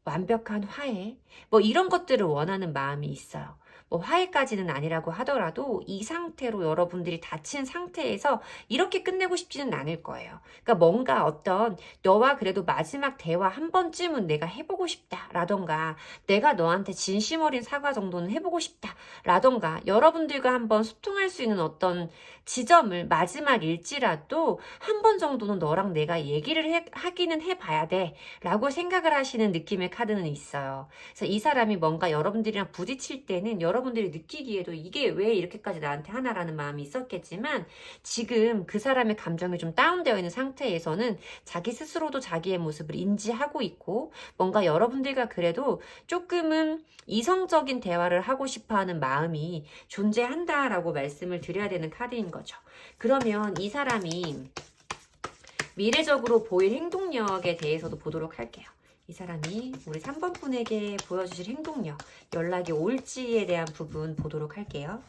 완벽한 화해 뭐 이런 것들을 원하는 마음이 있어요. 뭐 화해까지는 아니라고 하더라도 이 상태로 여러분들이 다친 상태에서 이렇게 끝내고 싶지는 않을 거예요. 그러니까 뭔가 어떤 너와 그래도 마지막 대화 한 번쯤은 내가 해보고 싶다 라던가 내가 너한테 진심 어린 사과 정도는 해보고 싶다 라던가 여러분들과 한번 소통할 수 있는 어떤 지점을 마지막 일지라도 한 번 정도는 너랑 내가 얘기를 하기는 해봐야 돼 라고 생각을 하시는 느낌의 카드는 있어요. 그래서 이 사람이 뭔가 여러분들이랑 부딪힐 때는 여러분들이 느끼기에도 이게 왜 이렇게까지 나한테 하나라는 마음이 있었겠지만 지금 그 사람의 감정이 좀 다운되어 있는 상태에서는 자기 스스로도 자기의 모습을 인지하고 있고 뭔가 여러분들과 그래도 조금은 이성적인 대화를 하고 싶어하는 마음이 존재한다라고 말씀을 드려야 되는 카드인 거죠. 그러면 이 사람이 미래적으로 보일 행동력에 대해서도 보도록 할게요. 이 사람이 우리 3번 분에게 보여주실 행동력, 연락이 올지에 대한 부분 보도록 할게요.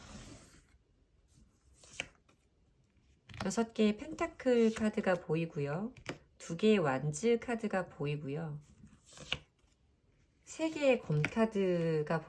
6개의 펜타클 카드가 보이고요. 2개의 완즈 카드가 보이고요. 3개의 검 카드가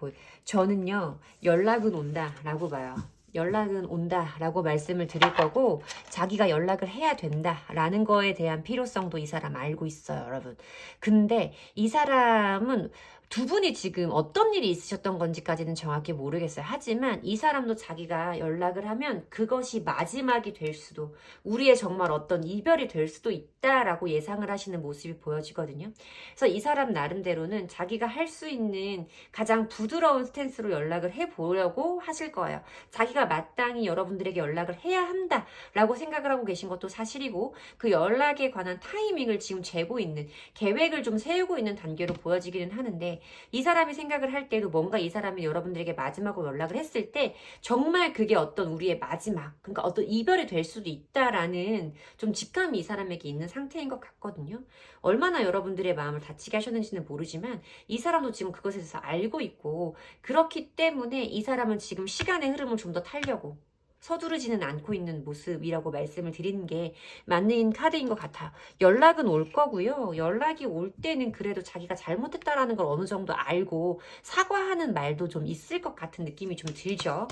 저는요, 연락은 온다 라고 봐요. 연락은 온다라고 말씀을 드릴 거고 자기가 연락을 해야 된다라는 거에 대한 필요성도 이 사람 알고 있어요, 여러분. 근데 이 사람은 두 분이 지금 어떤 일이 있으셨던 건지까지는 정확히 모르겠어요. 하지만 이 사람도 자기가 연락을 하면 그것이 마지막이 될 수도, 우리의 정말 어떤 이별이 될 수도 있다라고 예상을 하시는 모습이 보여지거든요. 그래서 이 사람 나름대로는 자기가 할 수 있는 가장 부드러운 스탠스로 연락을 해보려고 하실 거예요. 자기가 마땅히 여러분들에게 연락을 해야 한다라고 생각을 하고 계신 것도 사실이고, 그 연락에 관한 타이밍을 지금 재고 있는, 계획을 좀 세우고 있는 단계로 보여지기는 하는데, 이 사람이 생각을 할 때도 뭔가 이 사람이 여러분들에게 마지막으로 연락을 했을 때 정말 그게 어떤 우리의 마지막, 그러니까 어떤 이별이 될 수도 있다라는 좀 직감이 이 사람에게 있는 상태인 것 같거든요. 얼마나 여러분들의 마음을 다치게 하셨는지는 모르지만 이 사람도 지금 그것에 대해서 알고 있고, 그렇기 때문에 이 사람은 지금 시간의 흐름을 좀 더 타려고 서두르지는 않고 있는 모습이라고 말씀을 드리는 게 맞는 카드인 것 같아요. 연락은 올 거고요. 연락이 올 때는 그래도 자기가 잘못했다라는 걸 어느 정도 알고 사과하는 말도 좀 있을 것 같은 느낌이 좀 들죠.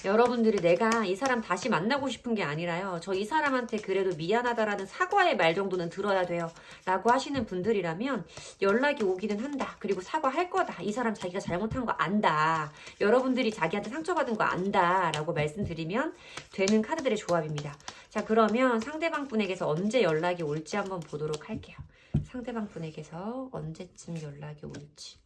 여러분들이 내가 이 사람 다시 만나고 싶은 게 아니라요, 저 이 사람한테 그래도 미안하다라는 사과의 말 정도는 들어야 돼요 라고 하시는 분들이라면 연락이 오기는 한다. 그리고 사과할 거다. 이 사람 자기가 잘못한 거 안다. 여러분들이 자기한테 상처받은 거 안다 라고 말씀드리면 되는 카드들의 조합입니다. 자, 그러면 상대방 분에게서 언제 연락이 올지 한번 보도록 할게요. 상대방 분에게서 언제쯤 연락이 올지.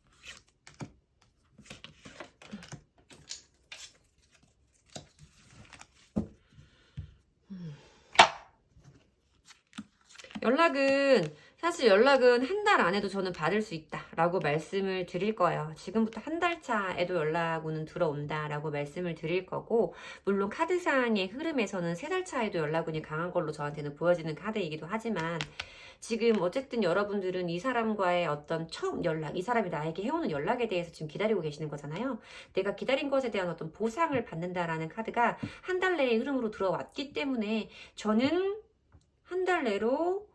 사실 연락은 한 달 안에도 저는 받을 수 있다라고 말씀을 드릴 거예요. 지금부터 한 달 차에도 연락은 들어온다라고 말씀을 드릴 거고, 물론 카드상의 흐름에서는 세 달 차에도 연락운이 강한 걸로 저한테는 보여지는 카드이기도 하지만, 지금 어쨌든 여러분들은 이 사람과의 어떤 처음 연락, 이 사람이 나에게 해오는 연락에 대해서 지금 기다리고 계시는 거잖아요. 내가 기다린 것에 대한 어떤 보상을 받는다라는 카드가 한 달 내의 흐름으로 들어왔기 때문에 저는 한 달 내로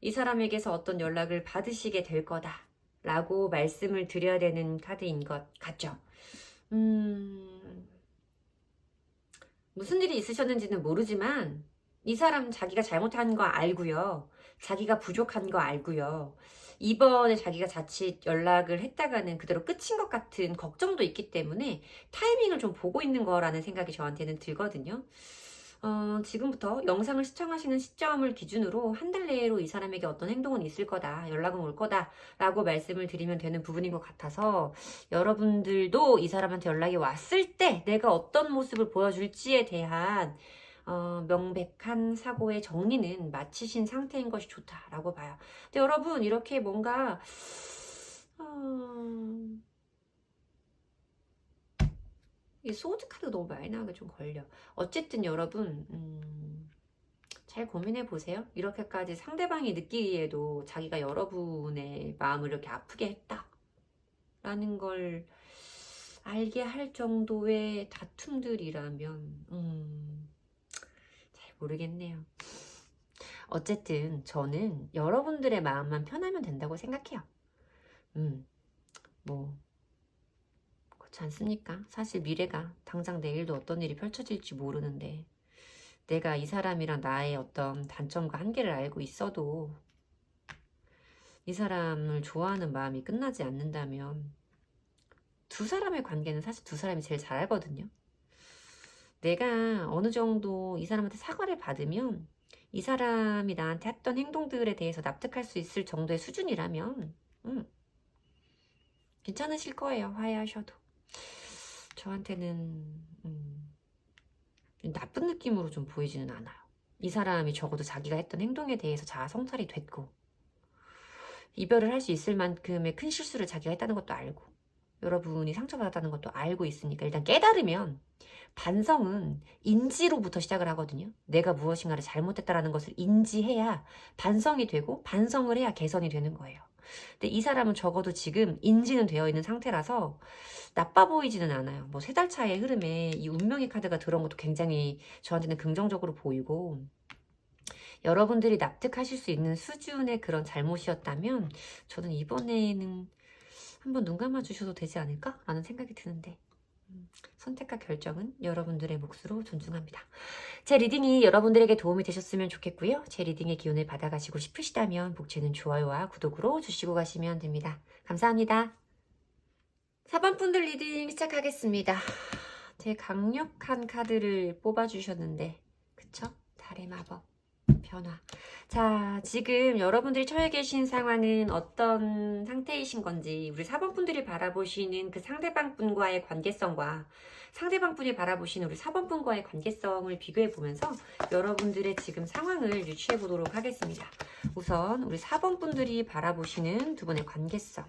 이 사람에게서 어떤 연락을 받으시게 될 거다 라고 말씀을 드려야 되는 카드인 것 같죠. 무슨 일이 있으셨는지는 모르지만 이 사람 자기가 잘못한 거 알고요. 자기가 부족한 거 알고요. 이번에 자기가 자칫 연락을 했다가는 그대로 끝인 것 같은 걱정도 있기 때문에 타이밍을 좀 보고 있는 거라는 생각이 저한테는 들거든요. 지금부터 영상을 시청하시는 시점을 기준으로 한 달 내로 이 사람에게 어떤 행동은 있을 거다, 연락은 올 거다 라고 말씀을 드리면 되는 부분인 것 같아서, 여러분들도 이 사람한테 연락이 왔을 때 내가 어떤 모습을 보여줄지에 대한 명백한 사고의 정리는 마치신 상태인 것이 좋다라고 봐요. 근데 여러분, 이렇게 뭔가 이 소드 카드 너무 많이 나오게 좀 걸려. 어쨌든 여러분, 잘 고민해 보세요. 이렇게까지 상대방이 느끼기에도 자기가 여러분의 마음을 이렇게 아프게 했다라는 걸 알게 할 정도의 다툼들이라면 잘 모르겠네요. 어쨌든 저는 여러분들의 마음만 편하면 된다고 생각해요. 뭐 그렇지 않습니까? 사실 미래가, 당장 내일도 어떤 일이 펼쳐질지 모르는데, 내가 이 사람이랑 나의 어떤 단점과 한계를 알고 있어도 이 사람을 좋아하는 마음이 끝나지 않는다면, 두 사람의 관계는 사실 두 사람이 제일 잘 알거든요. 내가 어느 정도 이 사람한테 사과를 받으면 이 사람이 나한테 했던 행동들에 대해서 납득할 수 있을 정도의 수준이라면 괜찮으실 거예요. 화해하셔도. 저한테는 나쁜 느낌으로 좀 보이지는 않아요. 이 사람이 적어도 자기가 했던 행동에 대해서 자아 성찰이 됐고, 이별을 할 수 있을 만큼의 큰 실수를 자기가 했다는 것도 알고, 여러분이 상처받았다는 것도 알고 있으니까, 일단 깨달으면 반성은 인지로부터 시작을 하거든요. 내가 무엇인가를 잘못했다는 것을 인지해야 반성이 되고, 반성을 해야 개선이 되는 거예요. 근데 이 사람은 적어도 지금 인지는 되어 있는 상태라서 나빠 보이지는 않아요. 뭐 세 달 차의 흐름에 이 운명의 카드가 들어온 것도 굉장히 저한테는 긍정적으로 보이고, 여러분들이 납득하실 수 있는 수준의 그런 잘못이었다면 저는 이번에는 한번 눈 감아 주셔도 되지 않을까? 라는 생각이 드는데, 선택과 결정은 여러분들의 몫으로 존중합니다. 제 리딩이 여러분들에게 도움이 되셨으면 좋겠고요. 제 리딩의 기운을 받아가시고 싶으시다면 복채는 좋아요와 구독으로 주시고 가시면 됩니다. 감사합니다. 4번 분들 리딩 시작하겠습니다. 제 강력한 카드를 뽑아주셨는데 그쵸? 달의 마법, 변화. 자, 지금 여러분들이 처해 계신 상황은 어떤 상태이신 건지 우리 4번 분들이 바라보시는 그 상대방 분과의 관계성과 상대방 분이 바라보시는 우리 4번 분과의 관계성을 비교해 보면서 여러분들의 지금 상황을 유추해 보도록 하겠습니다. 우선 우리 4번 분들이 바라보시는 두 분의 관계성.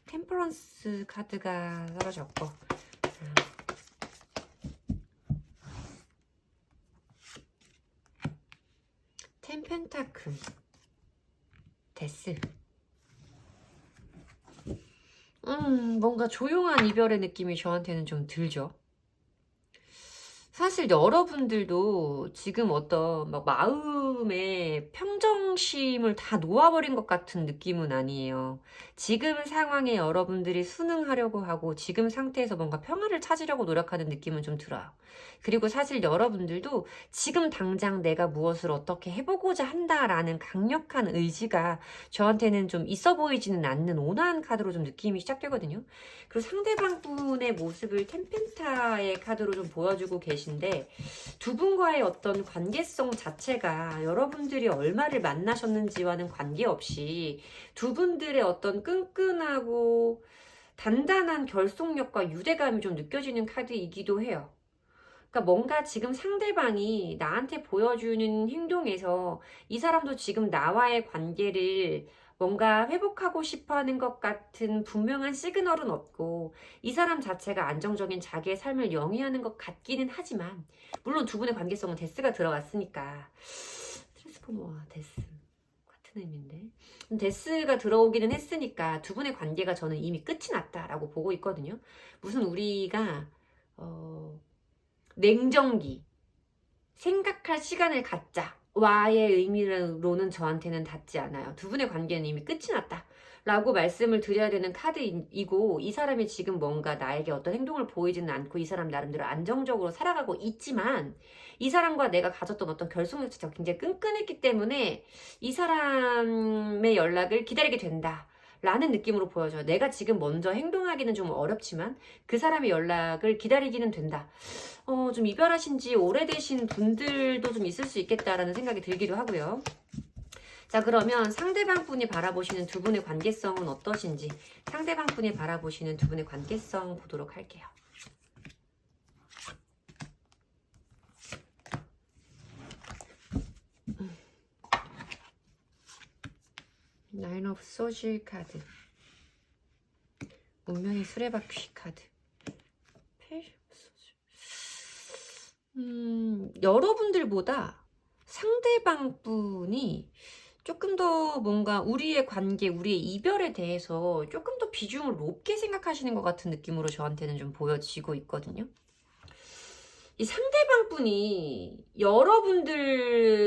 템퍼런스 카드가 떨어졌고 펜타클, 데스. 뭔가 조용한 이별의 느낌이 저한테는 좀 들죠. 사실 여러분들도 지금 어떤 막 마음의 평정심을 다 놓아버린 것 같은 느낌은 아니에요. 지금 상황에 여러분들이 순응하려고 하고 지금 상태에서 뭔가 평화를 찾으려고 노력하는 느낌은 좀 들어요. 그리고 사실 여러분들도 지금 당장 내가 무엇을 어떻게 해보고자 한다라는 강력한 의지가 저한테는 좀 있어 보이지는 않는 온화한 카드로 좀 느낌이 시작되거든요. 그리고 상대방 분의 모습을 템펜타의 카드로 좀 보여주고 계신데 두 분과의 어떤 관계성 자체가 여러분들이 얼마를 만나셨는지와는 관계없이 두 분들의 어떤 끈끈하고 단단한 결속력과 유대감이 좀 느껴지는 카드이기도 해요. 그러니까 뭔가 지금 상대방이 나한테 보여주는 행동에서 이 사람도 지금 나와의 관계를 뭔가 회복하고 싶어 하는 것 같은 분명한 시그널은 없고 이 사람 자체가 안정적인 자기의 삶을 영위하는 것 같기는 하지만 물론 두 분의 관계성은 데스가 들어갔으니까 트랜스포머와 데스 같은 의미인데 데스가 들어오기는 했으니까 두 분의 관계가 저는 이미 끝이 났다라고 보고 있거든요. 무슨 우리가 냉정기, 생각할 시간을 갖자 와의 의미로는 저한테는 닿지 않아요. 두 분의 관계는 이미 끝이 났다 라고 말씀을 드려야 되는 카드이고 이 사람이 지금 뭔가 나에게 어떤 행동을 보이지는 않고 이 사람 나름대로 안정적으로 살아가고 있지만 이 사람과 내가 가졌던 어떤 결속력 자체가 굉장히 끈끈했기 때문에 이 사람의 연락을 기다리게 된다 라는 느낌으로 보여져요. 내가 지금 먼저 행동하기는 좀 어렵지만 그 사람의 연락을 기다리기는 된다. 좀 이별하신 지 오래되신 분들도 좀 있을 수 있겠다라는 생각이 들기도 하고요. 자, 그러면 상대방 분이 바라보시는 두 분의 관계성은 어떠신지 상대방 분이 바라보시는 두 분의 관계성 보도록 할게요. 나인 오브 소질 카드, 운명의 수레바퀴 카드, 여러분들보다 상대방 분이 조금 더 뭔가 우리의 관계, 우리의 이별에 대해서 조금 더 비중을 높게 생각하시는 것 같은 느낌으로 저한테는 좀 보여지고 있거든요. 이 상대방 분이 여러분들을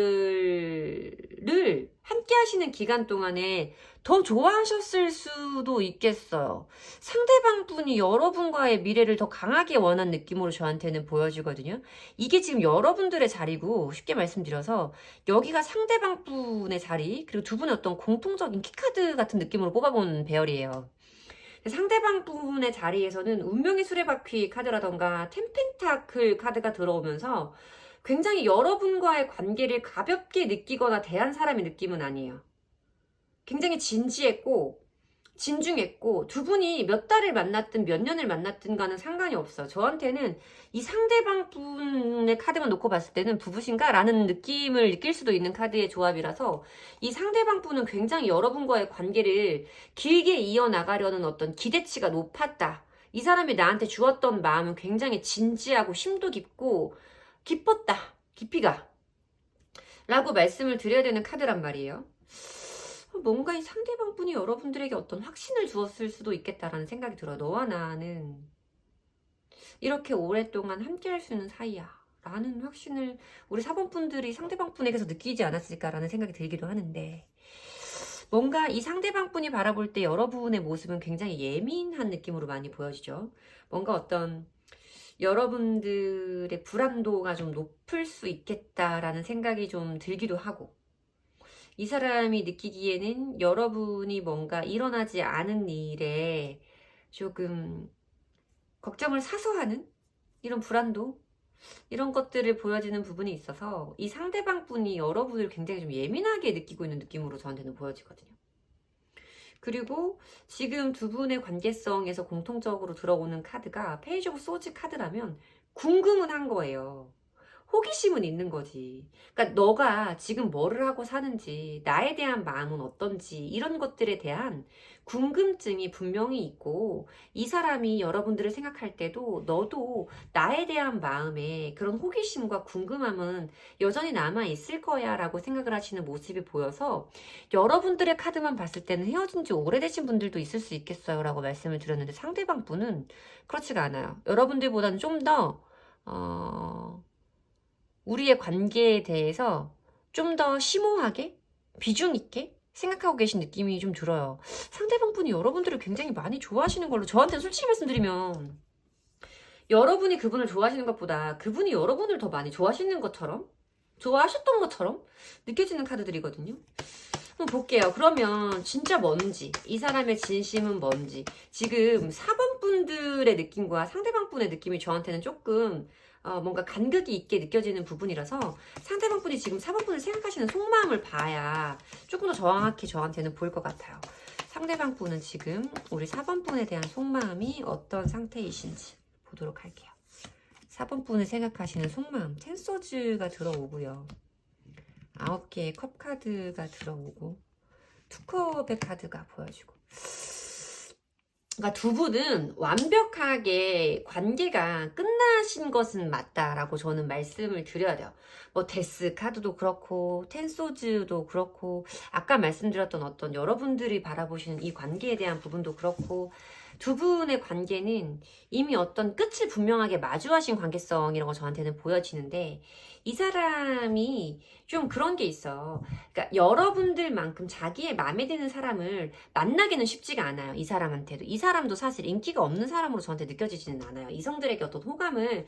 함께 하시는 기간 동안에 더 좋아하셨을 수도 있겠어요. 상대방 분이 여러분과의 미래를 더 강하게 원한 느낌으로 저한테는 보여지거든요. 이게 지금 여러분들의 자리고 쉽게 말씀드려서 여기가 상대방 분의 자리 그리고 두 분의 어떤 공통적인 키카드 같은 느낌으로 뽑아본 배열이에요. 상대방 부분의 자리에서는 운명의 수레바퀴 카드라던가 템펜타클 카드가 들어오면서 굉장히 여러분과의 관계를 가볍게 느끼거나 대한 사람의 느낌은 아니에요. 굉장히 진지했고 진중했고 두 분이 몇 달을 만났든 몇 년을 만났든가는 상관이 없어요. 저한테는 이 상대방 분의 카드만 놓고 봤을 때는 부부신가? 라는 느낌을 느낄 수도 있는 카드의 조합이라서 이 상대방 분은 굉장히 여러분과의 관계를 길게 이어나가려는 어떤 기대치가 높았다. 이 사람이 나한테 주었던 마음은 굉장히 진지하고 심도 깊고 깊었다. 깊이가. 라고 말씀을 드려야 되는 카드란 말이에요. 뭔가 이 상대방 분이 여러분들에게 어떤 확신을 주었을 수도 있겠다라는 생각이 들어요. 너와 나는 이렇게 오랫동안 함께 할 수 있는 사이야 라는 확신을 우리 4번 분들이 상대방 분에게서 느끼지 않았을까라는 생각이 들기도 하는데 뭔가 이 상대방 분이 바라볼 때 여러분의 모습은 굉장히 예민한 느낌으로 많이 보여지죠. 뭔가 어떤 여러분들의 불안도가 좀 높을 수 있겠다라는 생각이 좀 들기도 하고, 이 사람이 느끼기에는 여러분이 뭔가 일어나지 않은 일에 조금 걱정을 사서 하는 이런 불안도, 이런 것들을 보여지는 부분이 있어서 이 상대방 분이 여러분을 굉장히 좀 예민하게 느끼고 있는 느낌으로 저한테는 보여지거든요. 그리고 지금 두 분의 관계성에서 공통적으로 들어오는 카드가 페이지 오브 소즈 카드라면 궁금은 한 거예요. 호기심은 있는 거지. 그러니까 너가 지금 뭐를 하고 사는지, 나에 대한 마음은 어떤지, 이런 것들에 대한 궁금증이 분명히 있고, 이 사람이 여러분들을 생각할 때도 너도 나에 대한 마음에 그런 호기심과 궁금함은 여전히 남아 있을 거야 라고 생각을 하시는 모습이 보여서, 여러분들의 카드만 봤을 때는 헤어진 지 오래되신 분들도 있을 수 있겠어요 라고 말씀을 드렸는데, 상대방 분은 그렇지가 않아요. 여러분들보다는 좀더 우리의 관계에 대해서 좀 더 심오하게, 비중 있게 생각하고 계신 느낌이 좀 들어요. 상대방 분이 여러분들을 굉장히 많이 좋아하시는 걸로, 저한테는 솔직히 말씀드리면 여러분이 그분을 좋아하시는 것보다 그분이 여러분을 더 많이 좋아하시는 것처럼, 좋아하셨던 것처럼 느껴지는 카드들이거든요. 한번 볼게요. 그러면 진짜 뭔지, 이 사람의 진심은 뭔지, 지금 4번 분들의 느낌과 상대방 분의 느낌이 저한테는 조금 뭔가 간극이 있게 느껴지는 부분이라서, 상대방 분이 지금 4번 분을 생각하시는 속마음을 봐야 조금 더 정확히 저한테는 보일 것 같아요. 상대방 분은 지금 우리 4번 분에 대한 속마음이 어떤 상태이신지 보도록 할게요. 4번 분을 생각하시는 속마음, 텐소즈가 들어오고요. 9개의 컵 카드가 들어오고, 투컵의 카드가 보여지고. 그러니까 두 분은 완벽하게 관계가 끝나신 것은 맞다라고 저는 말씀을 드려야 돼요. 뭐 데스 카드도 그렇고 텐소즈도 그렇고, 아까 말씀드렸던 어떤 여러분들이 바라보시는 이 관계에 대한 부분도 그렇고, 두 분의 관계는 이미 어떤 끝을 분명하게 마주하신 관계성이라고 저한테는 보여지는데, 이 사람이 좀 그런 게 있어. 그러니까 여러분들만큼 자기의 마음에 드는 사람을 만나기는 쉽지가 않아요. 이 사람한테도. 이 사람도 사실 인기가 없는 사람으로 저한테 느껴지지는 않아요. 이성들에게 어떤 호감을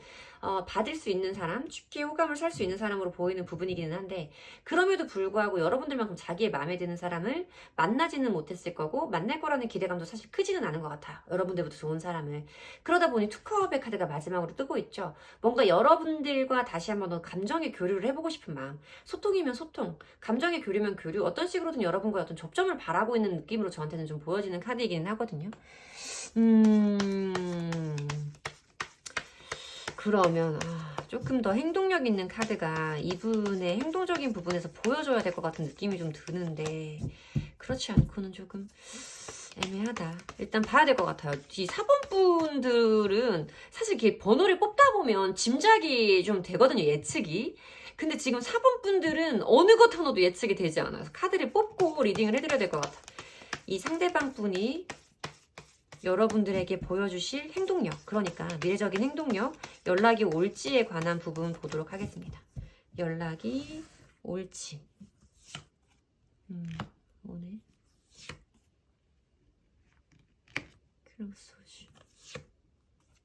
받을 수 있는 사람, 쉽게 호감을 살 수 있는 사람으로 보이는 부분이기는 한데, 그럼에도 불구하고 여러분들만큼 자기의 마음에 드는 사람을 만나지는 못했을 거고, 만날 거라는 기대감도 사실 크지는 않은 것 같아요. 여러분들보다 좋은 사람을. 그러다 보니 투컵의 카드가 마지막으로 뜨고 있죠. 뭔가 여러분들과 다시 한번 더 감정의 교류를 해보고 싶은 마음, 소통이면 소통, 감정의 교류면 교류, 어떤 식으로든 여러분과 어떤 접점을 바라고 있는 느낌으로 저한테는 좀 보여지는 카드이기는 하거든요. 그러면 조금 더 행동력 있는 카드가 이분의 행동적인 부분에서 보여줘야 될 것 같은 느낌이 좀 드는데, 그렇지 않고는 조금 애매하다. 일단 봐야 될 것 같아요. 이 4번 분들은 사실 이렇게 번호를 뽑다 보면 짐작이 좀 되거든요, 예측이. 근데 지금 4번 분들은 어느 것 하나도 예측이 되지 않아요. 카드를 뽑고 리딩을 해드려야 될 것 같아요. 이 상대방 분이 여러분들에게 보여주실 행동력, 그러니까 미래적인 행동력, 연락이 올지에 관한 부분 보도록 하겠습니다. 연락이 올지. 오네. 크로소시.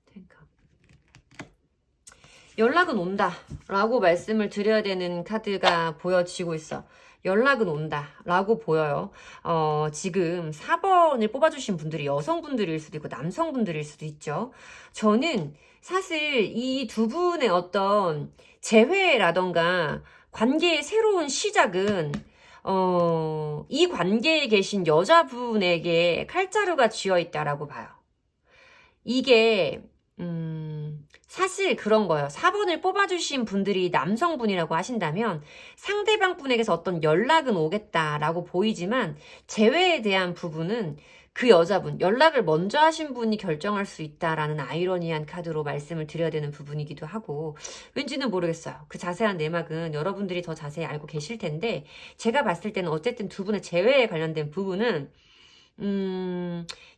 탱커. 연락은 온다 라고 말씀을 드려야 되는 카드가 보여지고 있어. 연락은 온다 라고 보여요. 지금 4번을 뽑아주신 분들이 여성분들일 수도 있고 남성분들일 수도 있죠. 저는 사실 이 두 분의 어떤 재회라던가 관계의 새로운 시작은 이 관계에 계신 여자분에게 칼자루가 쥐어있다라고 봐요. 이게 사실 그런 거예요. 4번을 뽑아주신 분들이 남성분이라고 하신다면 상대방 분에게서 어떤 연락은 오겠다라고 보이지만, 재회에 대한 부분은 그 여자분, 연락을 먼저 하신 분이 결정할 수 있다라는 아이러니한 카드로 말씀을 드려야 되는 부분이기도 하고, 왠지는 모르겠어요. 그 자세한 내막은 여러분들이 더 자세히 알고 계실 텐데, 제가 봤을 때는 어쨌든 두 분의 재회에 관련된 부분은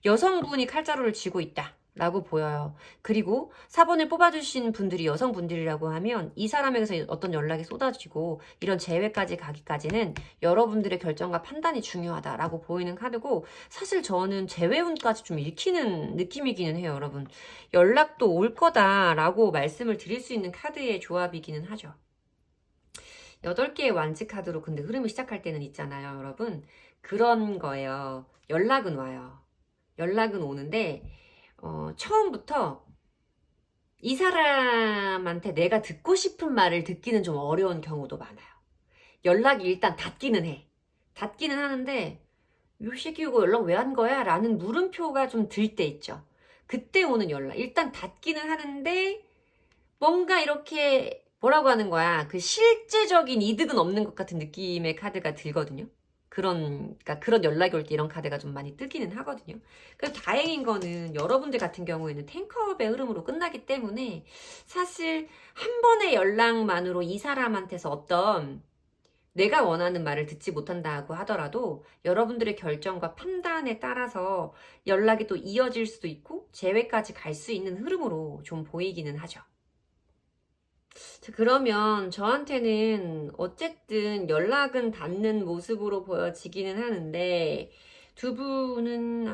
여성분이 칼자루를 쥐고 있다 라고 보여요. 그리고 4번을 뽑아주신 분들이 여성분들이라고 하면 이 사람에게서 어떤 연락이 쏟아지고 이런 재회까지 가기까지는 여러분들의 결정과 판단이 중요하다라고 보이는 카드고, 사실 저는 재회운까지 좀 읽히는 느낌이기는 해요, 여러분. 연락도 올 거다라고 말씀을 드릴 수 있는 카드의 조합이기는 하죠. 8개의 완즈 카드로 근데 흐름이 시작할 때는 있잖아요, 여러분. 그런 거예요. 연락은 와요. 연락은 오는데 처음부터 이 사람한테 내가 듣고 싶은 말을 듣기는 좀 어려운 경우도 많아요. 연락이 일단 닿기는 해. 닿기는 하는데 요 새끼 이거 연락 왜 한 거야? 라는 물음표가 좀 들 때 있죠. 그때 오는 연락. 일단 닿기는 하는데 뭔가 이렇게 뭐라고 하는 거야. 그 실제적인 이득은 없는 것 같은 느낌의 카드가 들거든요. 그러니까 그런 연락이 올 때 이런 카드가 좀 많이 뜨기는 하거든요. 그래서 다행인 거는 여러분들 같은 경우에는 텐컵의 흐름으로 끝나기 때문에 사실 한 번의 연락만으로 이 사람한테서 어떤 내가 원하는 말을 듣지 못한다고 하더라도 여러분들의 결정과 판단에 따라서 연락이 또 이어질 수도 있고 재회까지 갈 수 있는 흐름으로 좀 보이기는 하죠. 자, 그러면 저한테는 어쨌든 연락은 닿는 모습으로 보여지기는 하는데 두 분은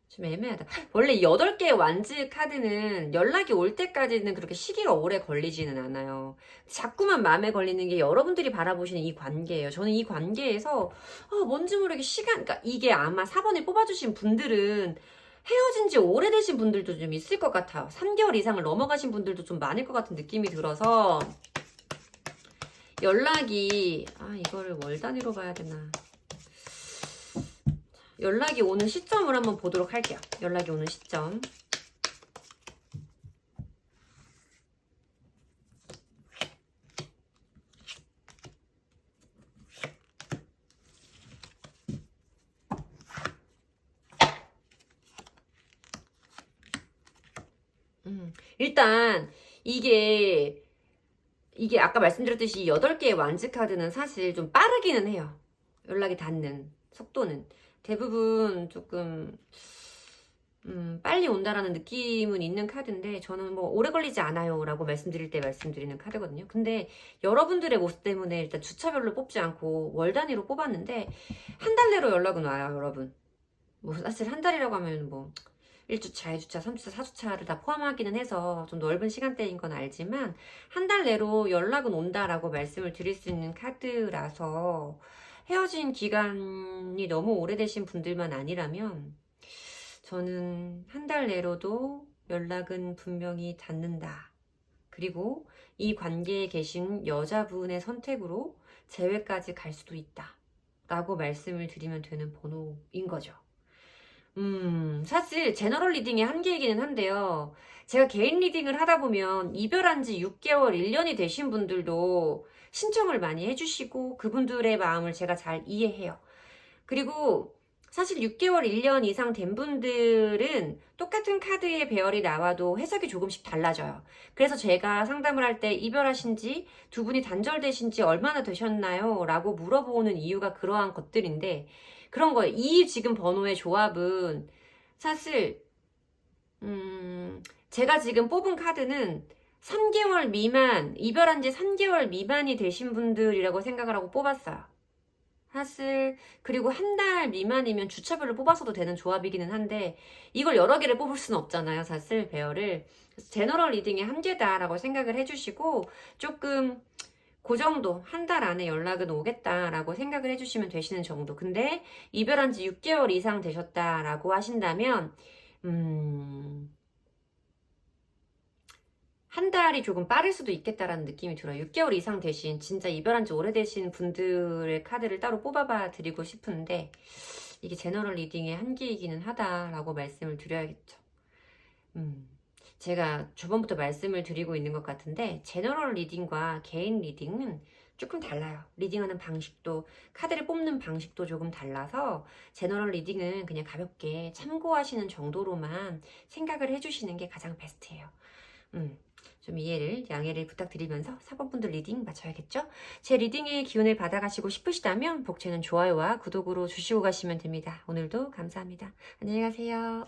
좀 애매하다. 원래 8개의 완즈 카드는 연락이 올 때까지는 그렇게 시기가 오래 걸리지는 않아요. 자꾸만 마음에 걸리는 게 여러분들이 바라보시는 이 관계예요. 저는 이 관계에서 뭔지 모르게 그러니까 이게 아마 4번을 뽑아주신 분들은 헤어진 지 오래되신 분들도 좀 있을 것 같아요. 3개월 이상을 넘어가신 분들도 좀 많을 것 같은 느낌이 들어서 연락이 이거를 월 단위로 봐야 되나. 연락이 오는 시점을 한번 보도록 할게요. 연락이 오는 시점. 일단 이게 아까 말씀드렸듯이 8개의 완즈 카드는 사실 좀 빠르기는 해요. 연락이 닿는 속도는 대부분 조금 빨리 온다라는 느낌은 있는 카드인데 저는 뭐 오래 걸리지 않아요 라고 말씀드릴 때 말씀드리는 카드거든요. 근데 여러분들의 모습 때문에 일단 주차별로 뽑지 않고 월 단위로 뽑았는데 한 달 내로 연락은 와요, 여러분. 뭐 사실 한 달이라고 하면 뭐 1주차, 2주차, 3주차, 4주차를 다 포함하기는 해서 좀 넓은 시간대인 건 알지만 한 달 내로 연락은 온다라고 말씀을 드릴 수 있는 카드라서 헤어진 기간이 너무 오래되신 분들만 아니라면 저는 한 달 내로도 연락은 분명히 닿는다. 그리고 이 관계에 계신 여자분의 선택으로 재회까지 갈 수도 있다. 라고 말씀을 드리면 되는 번호인 거죠. 사실 제너럴 리딩의 한계이기는 한데요. 제가 개인 리딩을 하다 보면 이별한 지 6개월, 1년이 되신 분들도 신청을 많이 해주시고 그분들의 마음을 제가 잘 이해해요. 그리고 사실 6개월, 1년 이상 된 분들은 똑같은 카드의 배열이 나와도 해석이 조금씩 달라져요. 그래서 제가 상담을 할 때 이별하신 지 두 분이 단절되신 지 얼마나 되셨나요? 라고 물어보는 이유가 그러한 것들인데 그런 거예요. 이 지금 번호의 조합은 사실 제가 지금 뽑은 카드는 3개월 미만, 이별한 지 3개월 미만이 되신 분들이라고 생각을 하고 뽑았어요. 사실 그리고 한 달 미만이면 주차별로 뽑아서도 되는 조합이기는 한데 이걸 여러 개를 뽑을 수는 없잖아요, 사실 배열을. 그래서 제너럴 리딩의 한계다라고 생각을 해주시고 조금 그 정도 한 달 안에 연락은 오겠다라고 생각을 해주시면 되시는 정도. 근데 이별한 지 6개월 이상 되셨다라고 하신다면 한 달이 조금 빠를 수도 있겠다라는 느낌이 들어요. 6개월 이상 되신 진짜 이별한 지 오래되신 분들의 카드를 따로 뽑아봐 드리고 싶은데 이게 제너럴 리딩의 한계이기는 하다라고 말씀을 드려야겠죠. 제가 저번부터 말씀을 드리고 있는 것 같은데 제너럴 리딩과 개인 리딩은 조금 달라요. 리딩하는 방식도 카드를 뽑는 방식도 조금 달라서 제너럴 리딩은 그냥 가볍게 참고하시는 정도로만 생각을 해주시는 게 가장 베스트예요. 좀 양해를 부탁드리면서 4번분들 리딩 마쳐야겠죠? 제 리딩의 기운을 받아가시고 싶으시다면 복채는 좋아요와 구독으로 주시고 가시면 됩니다. 오늘도 감사합니다. 안녕히 가세요.